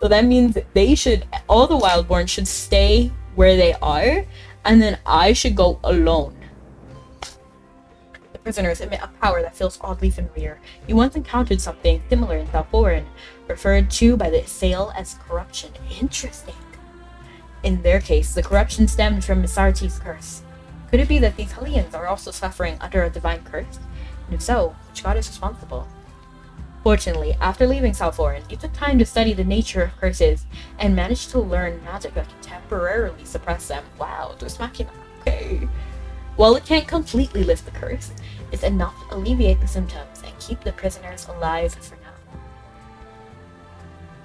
So that means they should, all the Wildborn should stay where they are. And then I should go alone. The prisoners emit a power that feels oddly familiar. You once encountered something similar in South Foreign, referred to by the Sale as corruption. Interesting. In their case, the corruption stemmed from Misarti's curse. Could it be that these Hellions are also suffering under a divine curse? And if so, which god is responsible? Fortunately, after leaving South Foreign, you took time to study the nature of curses and managed to learn magic that can temporarily suppress them. Wow, Deus Machina. Okay. While it can't completely lift the curse, it's enough to alleviate the symptoms and keep the prisoners alive for now.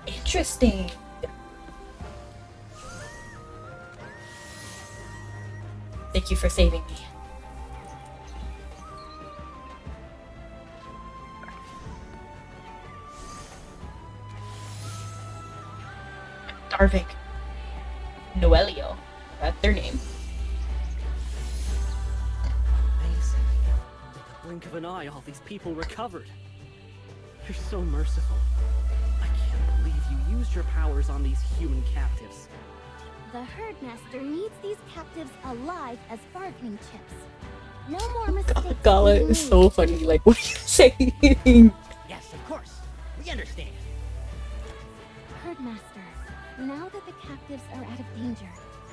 Interesting. Thank you for saving me. Darvik. Noelio. That's their name. Amazing. At the blink of an eye, all these people recovered. You're so merciful. I can't believe you used your powers on these human captives. The Herdmaster needs these captives alive as bargaining chips. No more mistakes. Gala being is made. so funny. Like, what are you saying? Yes, of course. We understand. Herdmaster, now that the captives are out of danger,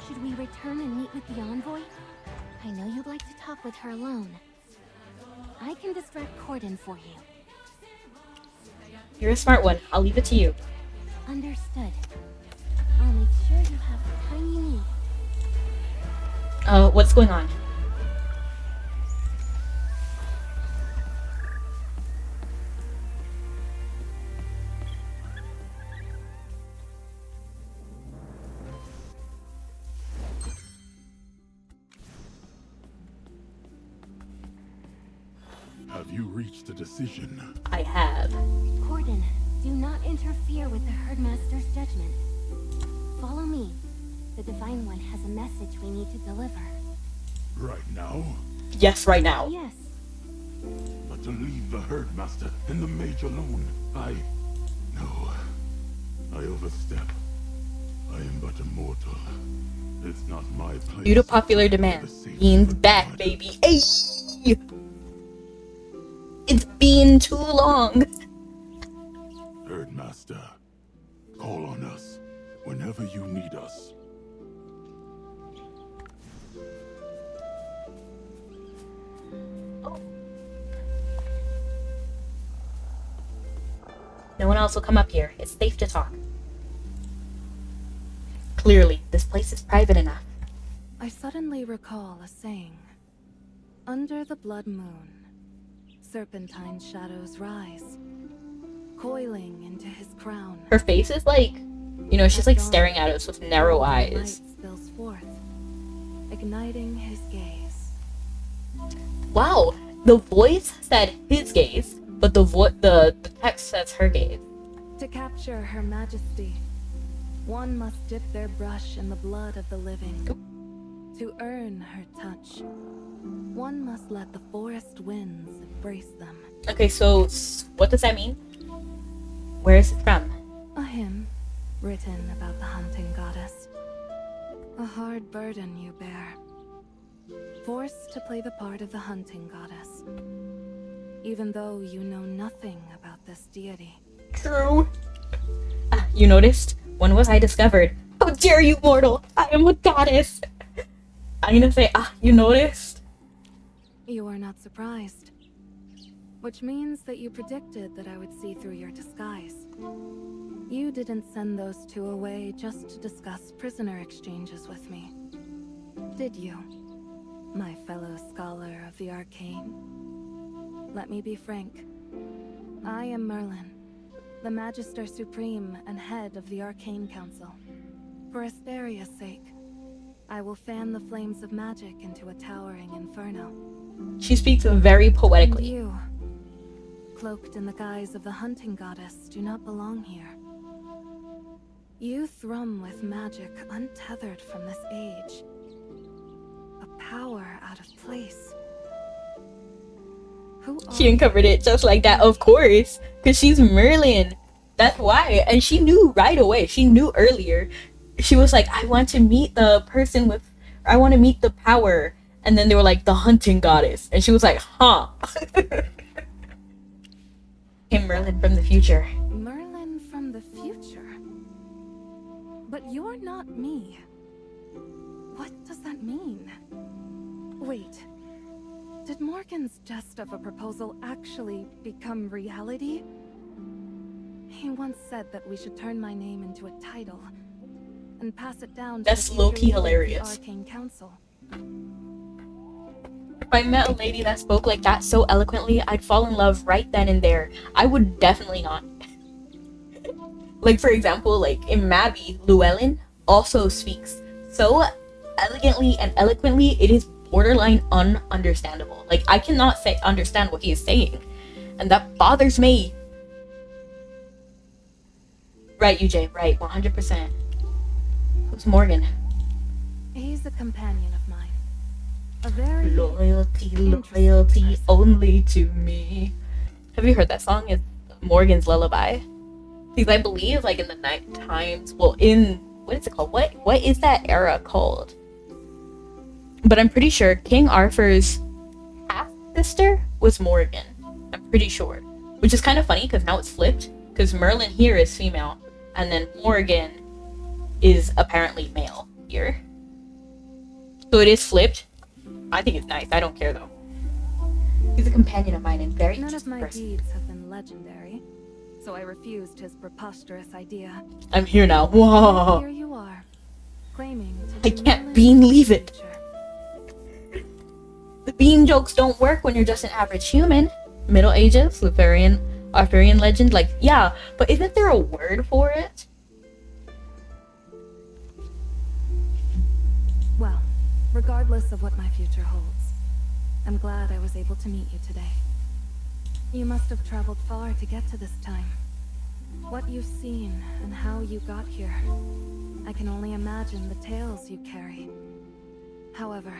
should we return and meet with the envoy? I know you'd like to talk with her alone. I can distract Corden for you. You're a smart one. I'll leave it to you. Understood. I'll make sure you have the time you need. What's going on? Have you reached a decision? I have. Corden, do not interfere with the Herdmaster's judgment. Follow me. The Divine One has a message we need to deliver. Right now? Yes, right now. Yes. But to leave the Herdmaster and the Mage alone, No. I overstep. I am but a mortal. It's not my place. Due to popular demand, Bean's back, baby. Hey! It's been too long. Herdmaster, call on us whenever you need us. No one else will come up here. It's safe to talk. Clearly, this place is private enough. I suddenly recall a saying. Under the blood moon, serpentine shadows rise, coiling into his crown. Her face is like, you know, she's like staring at us with narrow eyes. Light spills forth, igniting his gaze. Wow, the voice said his gaze, but the text says her gaze. To capture her majesty, one must dip their brush in the blood of the living. To earn her touch, one must let the forest winds embrace them. Okay, so what does that mean? Where is it from? A hymn written about the hunting goddess. A hard burden you bear, forced to play the part of the hunting goddess, even though you know nothing about this deity. True. You noticed? When was I discovered? How dare you, mortal! I am a goddess! I'm gonna say, you noticed? You are not surprised. Which means that you predicted that I would see through your disguise. You didn't send those two away just to discuss prisoner exchanges with me. Did you, my fellow scholar of the arcane? Let me be frank. I am Merlin, the Magister Supreme and head of the Arcane Council. For Asteria's sake, I will fan the flames of magic into a towering inferno. She speaks very poetically. And you, cloaked in the guise of the hunting goddess, do not belong here. You thrum with magic untethered from this age. A power out of place. Who She uncovered it just like that, of course, because she's Merlin. That's why. And she knew right away. She knew earlier. She was like, I want to meet the person with, I want to meet the power. And then they were like, the hunting goddess. And she was like, huh. Hey, Merlin from the future. Merlin from the future? But you're not me. What does that mean? Wait. Did Morgan's jest of a proposal actually become reality? He once said that we should turn my name into a title and pass it down to That's the low-key future leader of the hilarious. Arcane Council. If I met a lady that spoke like that so eloquently, I'd fall in love right then and there. I would definitely not. Like, for example, like in Mabby, Llewellyn also speaks so elegantly and eloquently, it is borderline ununderstandable. Like, I cannot understand what he is saying, and that bothers me. Right, UJ, right, 100%. Who's Morgan? He's a companion of mine. A very Loyalty interesting person. only to me. Have you heard that song? It's Morgan's Lullaby. Because I believe, like, in the night times, well, in, what is it called? What is that era called? But I'm pretty sure King Arthur's half-sister was Morgan. I'm pretty sure. Which is kind of funny, because now it's flipped. Because Merlin here is female, and then Morgan is apparently male here. So it is flipped. I think it's nice. I don't care, though. He's a companion of mine and very None of interesting my person. deeds have been legendary, so I refused his preposterous idea. I'm here now. Here Whoa. you are, claiming to I be can't Merlin's bean leave it. future. The bean jokes don't work when you're just an average human. Middle Ages, Arthurian legend, like, yeah, but isn't there a word for it? Well, regardless of what my future holds, I'm glad I was able to meet you today. You must have traveled far to get to this time. What you've seen and how you got here. I can only imagine the tales you carry. However,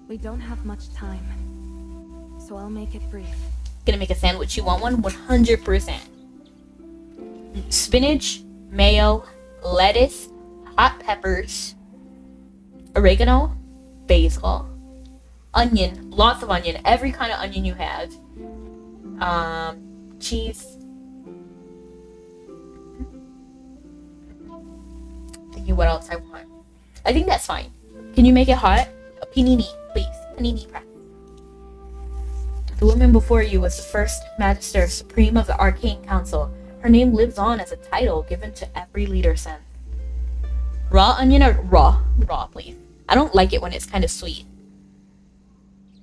we don't have much time, so I'll make it brief. Gonna make a sandwich. You want one? 100%. Spinach, mayo, lettuce, hot peppers, oregano, basil, onion, lots of onion, every kind of onion you have, cheese. Thinking what else I want. I think that's fine. Can you make it hot? A panini, please. Panini press. The woman before you was the first Magister Supreme of the Arcane Council. Her name lives on as a title given to every leader since. Raw onion or raw? Raw, please. I don't like it when it's kind of sweet.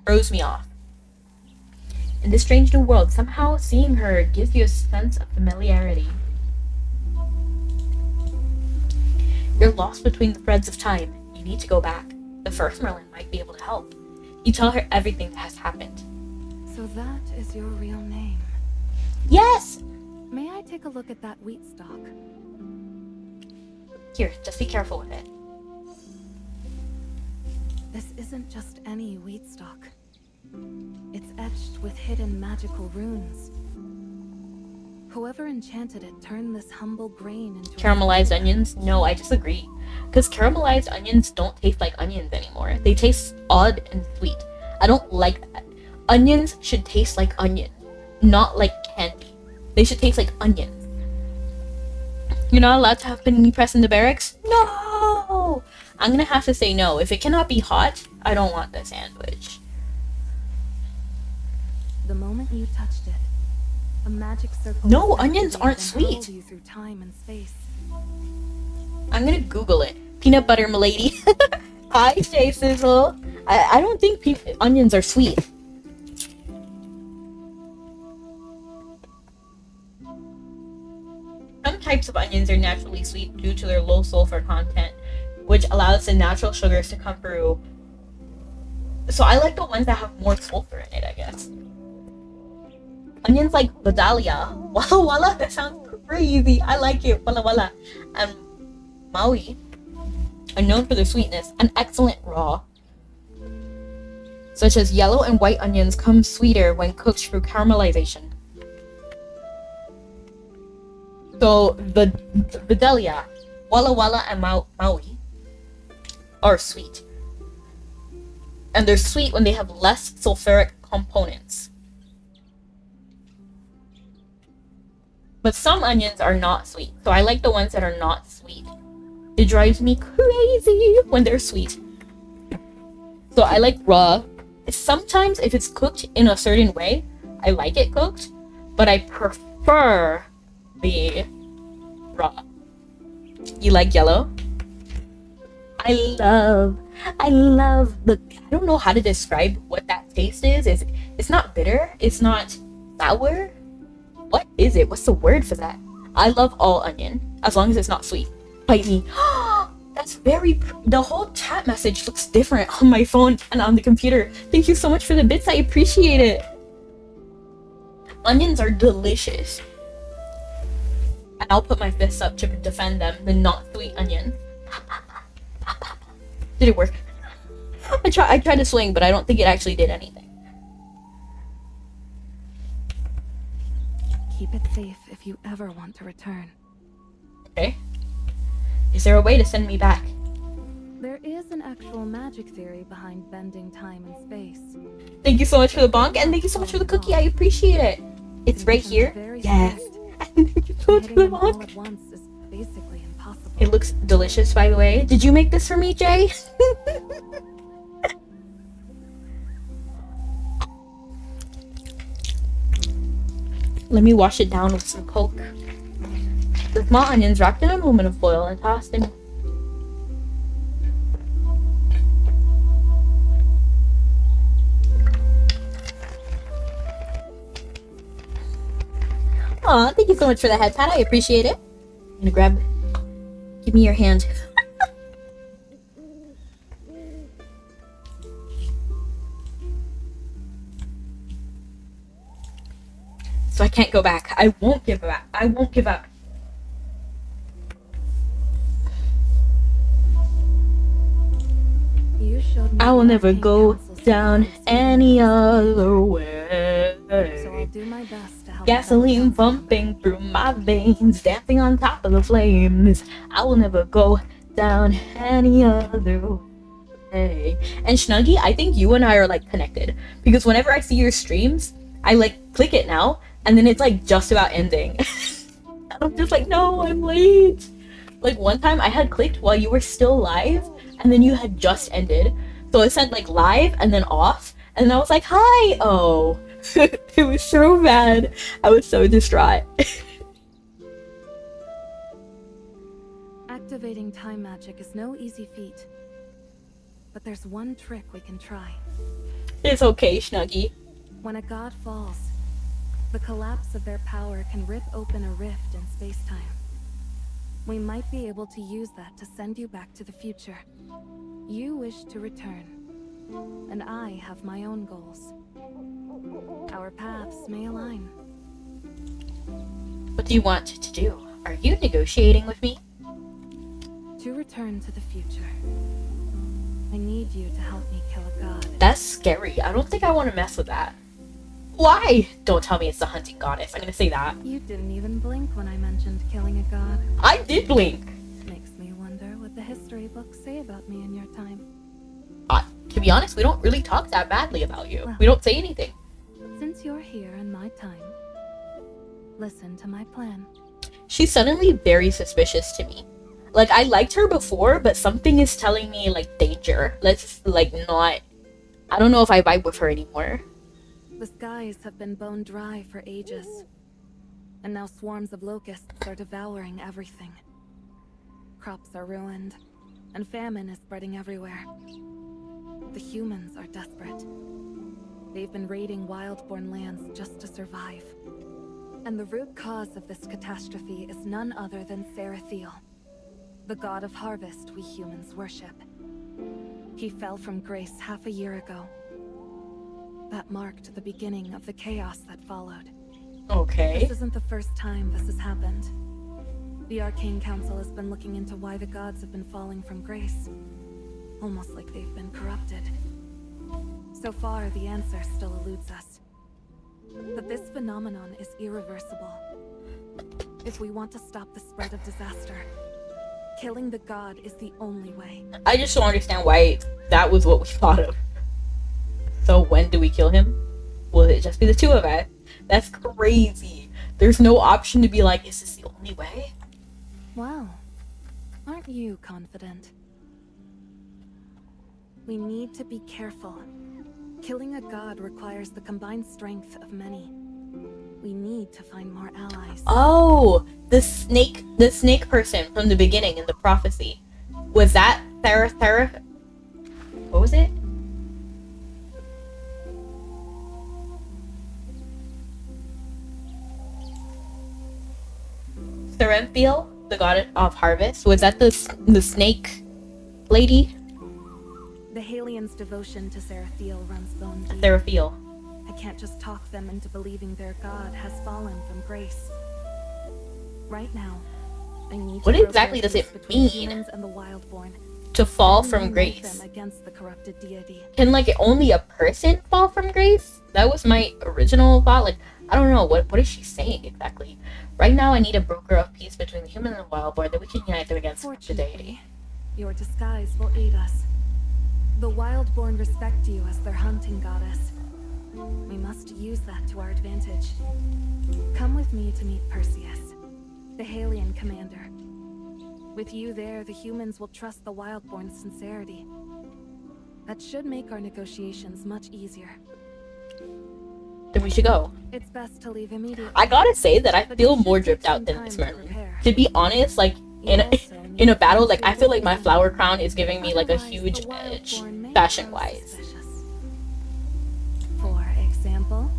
Throws me off. In this strange new world, somehow seeing her gives you a sense of familiarity. You're lost between the threads of time. You need to go back. The first Merlin might be able to help. You tell her everything that has happened. So that is your real name. Yes! May I take a look at that wheat stalk? Here, just be careful with it. This isn't just any wheat stalk. It's etched with hidden magical runes. Whoever enchanted it turned this humble grain into Caramelized onions? No, I disagree. Because caramelized onions don't taste like onions anymore. They taste odd and sweet. I don't like that. Onions should taste like onion, not like candy. They should taste like onions. You're not allowed to have panini press in the barracks? No! I'm gonna have to say no. If it cannot be hot, I don't want the sandwich. The moment you touched it, a magic circle. No, onions aren't sweet. You through time and space. I'm gonna Google it. Peanut butter, milady. Hi, Shay Sizzle. I don't think onions are sweet. Some types of onions are naturally sweet due to their low sulfur content, which allows the natural sugars to come through. So I like the ones that have more sulfur in it, I guess. Onions like Vidalia, Walla Walla, that sounds crazy. I like it, Walla Walla. And Maui are known for their sweetness and excellent raw. Such as yellow and white onions come sweeter when cooked through caramelization. So the Vidalia, Walla Walla, and Maui are sweet. And they're sweet when they have less sulfuric components. But some onions are not sweet, so I like the ones that are not sweet. It drives me crazy when they're sweet. So I like raw. Sometimes if it's cooked in a certain way, I like it cooked, but I prefer the raw. You like yellow? I love the, I don't know how to describe what that taste is. It's not bitter, it's not sour. What is it? What's the word for that? I love all onion, as long as it's not sweet. Bite me. That's the whole chat message looks different on my phone and on the computer. Thank you so much for the bits, I appreciate it. Onions are delicious. And I'll put my fists up to defend them, the not sweet onion. Did it work? I tried to swing, but I don't think it actually did anything. Keep it safe if you ever want to return. Okay. Is there a way to send me back? There is an actual magic theory behind bending time and space. Thank you so much for the bonk, and thank you so much for the cookie. I appreciate it. It's right here. Yes. And thank you so much for the all bonk. at once is basically impossible. It looks delicious, by the way. Did you make this for me, Jay? Let me wash it down with some Coke. The small onions wrapped in aluminum foil and tossed in. Aw, thank you so much for the head pat. I appreciate it. I'm gonna give me your hand. So I can't go back. I won't give up. I won't give up. showed me I will the never arcane go council's down device any to other so I'll way. do my best to help Gasoline the council pumping through my veins, dancing on top of the flames. I will never go down any other way. And Snuggy, I think you and I are like connected because whenever I see your streams, I like click it now, and then it's like just about ending. And I'm just like, no, I'm late. Like one time I had clicked while you were still live, and then you had just ended. So it said like live and then off, and then I was like, hi. Oh, it was so bad. I was so distraught. Activating time magic is no easy feat. But there's one trick we can try. It's okay, Snuggy. When a god falls, the collapse of their power can rip open a rift in space-time. We might be able to use that to send you back to the future. You wish to return, and I have my own goals. Our paths may align. What do you want to do? Are you negotiating with me? To return to the future, I need you to help me kill a god. That's scary. I don't think I want to mess with that. Why? Don't tell me it's the hunting goddess. I'm gonna say that. You didn't even blink when I mentioned killing a god. I did blink. Makes me wonder what the history books say about me in your time. To be honest, we don't really talk that badly about you. We don't say anything. Since you're here in my time, listen to my plan. She's suddenly very suspicious to me. Like, I liked her before, but something is telling me, like, danger. Let's, like, not... I don't know if I vibe with her anymore. The skies have been bone dry for ages, and now swarms of locusts are devouring everything. Crops are ruined, and famine is spreading everywhere. The humans are desperate. They've been raiding wildborn lands just to survive. And the root cause of this catastrophe is none other than Sarathiel, the god of harvest we humans worship. He fell from grace half a year ago. That marked the beginning of the chaos that followed. Okay. This isn't the first time this has happened. The Arcane Council has been looking into why the gods have been falling from grace. Almost like they've been corrupted. So far, the answer still eludes us. But this phenomenon is irreversible. If we want to stop the spread of disaster, killing the god is the only way. I just don't understand why that was what we thought of. So when do we kill him? Will it just be the two of us? That's crazy. There's no option to be like, is this the only way? Wow. Aren't you confident? We need to be careful. Killing a god requires the combined strength of many. We need to find more allies. Oh, the snake person from the beginning in the prophecy. Was that Thera? What was it? Sarathiel, the god of harvest. Was that the snake lady? The Halions' devotion to Sarathiel runs bone deep. Sarathiel. I can't just talk them into believing their god has fallen from grace. Right now, I need What to exactly does it between mean? humans and the wildborn. To fall And from unite grace. them against the corrupted deity. Can like only a person fall from grace? That was my original thought. Like, I don't know, what is she saying exactly? Right now I need a broker of peace between the human and the wildborn, that we can unite them against the deity. Fortunately, your disguise will aid us. The wildborn respect you as their hunting goddess. We must use that to our advantage. Come with me to meet Perseus, the Halion commander. With you there, the humans will trust the wildborn's sincerity. That should make our negotiations much easier. Then we should go. It's best to leave immediately. I gotta say that I But feel you more should dripped take out some than time this to Merlin. prepare. To be honest, like You also in need a battle, to like I feel like my consider flower crown is giving me like a Otherwise, huge the edge, wildborn may fashion grow wise. suspicious. For example,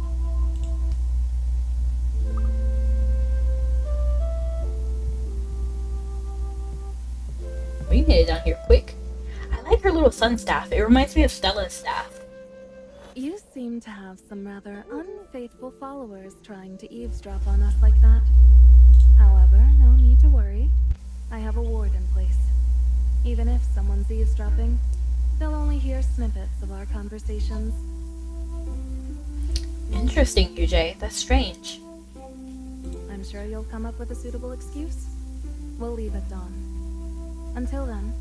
We can get it down here quick. I like her little sun staff. It reminds me of Stella's staff. you seem to have some rather unfaithful followers trying to eavesdrop on us like that. However, no need to worry. I have a ward in place. Even if someone's eavesdropping, they'll only hear share snippets of our conversations. Interesting, UJ. That's strange. I'm sure you'll come up with a suitable excuse. We'll leave at dawn. Until then,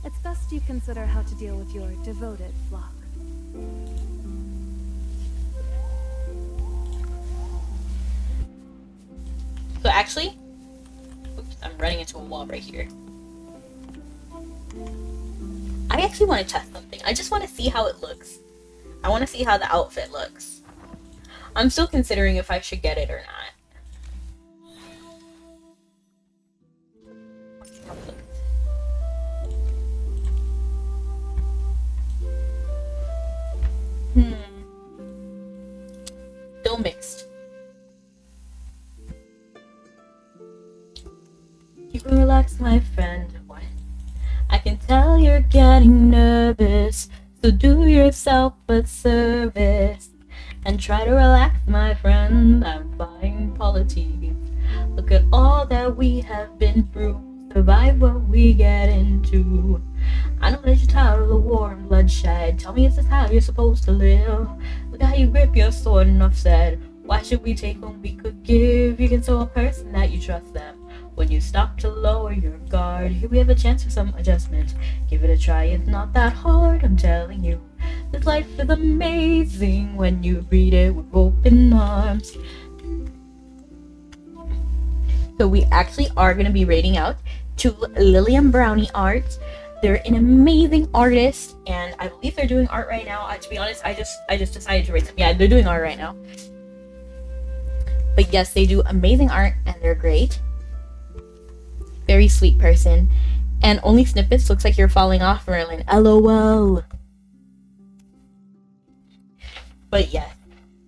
it's best you consider how to deal with your devoted flock. So actually, oops, I'm running into a wall right here. I actually want to test something. I just want to see how it looks. I want to see how the outfit looks. I'm still considering if I should get it or not. Still mixed. You can relax, my friend. What? I can tell you're getting nervous, so do yourself a service and try to relax, my friend. I'm buying politics. Look at all that we have been through. Survive what we get into. I know that you're tired of the war and bloodshed. Tell me, is this how you're supposed to live? Look how you grip your sword, enough said. Why should we take when we could give? You can show a person that you trust them. When you stop to lower your guard, here we have a chance for some adjustment. Give it a try, it's not that hard, I'm telling you. This life is amazing when you read it with open arms. So we actually are going to be rating out to Lillian Brownie Art. They're an amazing artist, and I believe they're doing art right now. To be honest, I just decided to rate them. Yeah, they're doing art right now. But yes, they do amazing art, and they're great. Very sweet person. And only snippets. Looks like you're falling off, Merlin. LOL. But yes,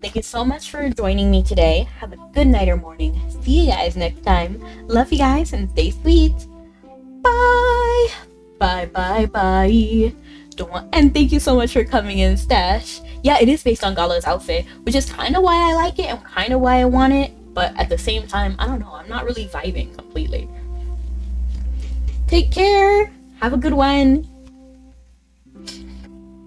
thank you so much for joining me today. Have a good night or morning. See you guys next time. Love you guys and stay sweet. Bye. Bye, bye, bye. And thank you so much for coming in, Stash. Yeah, it is based on Gala's outfit, which is kind of why I like it and kind of why I want it. But at the same time, I don't know. I'm not really vibing completely. Take care. Have a good one.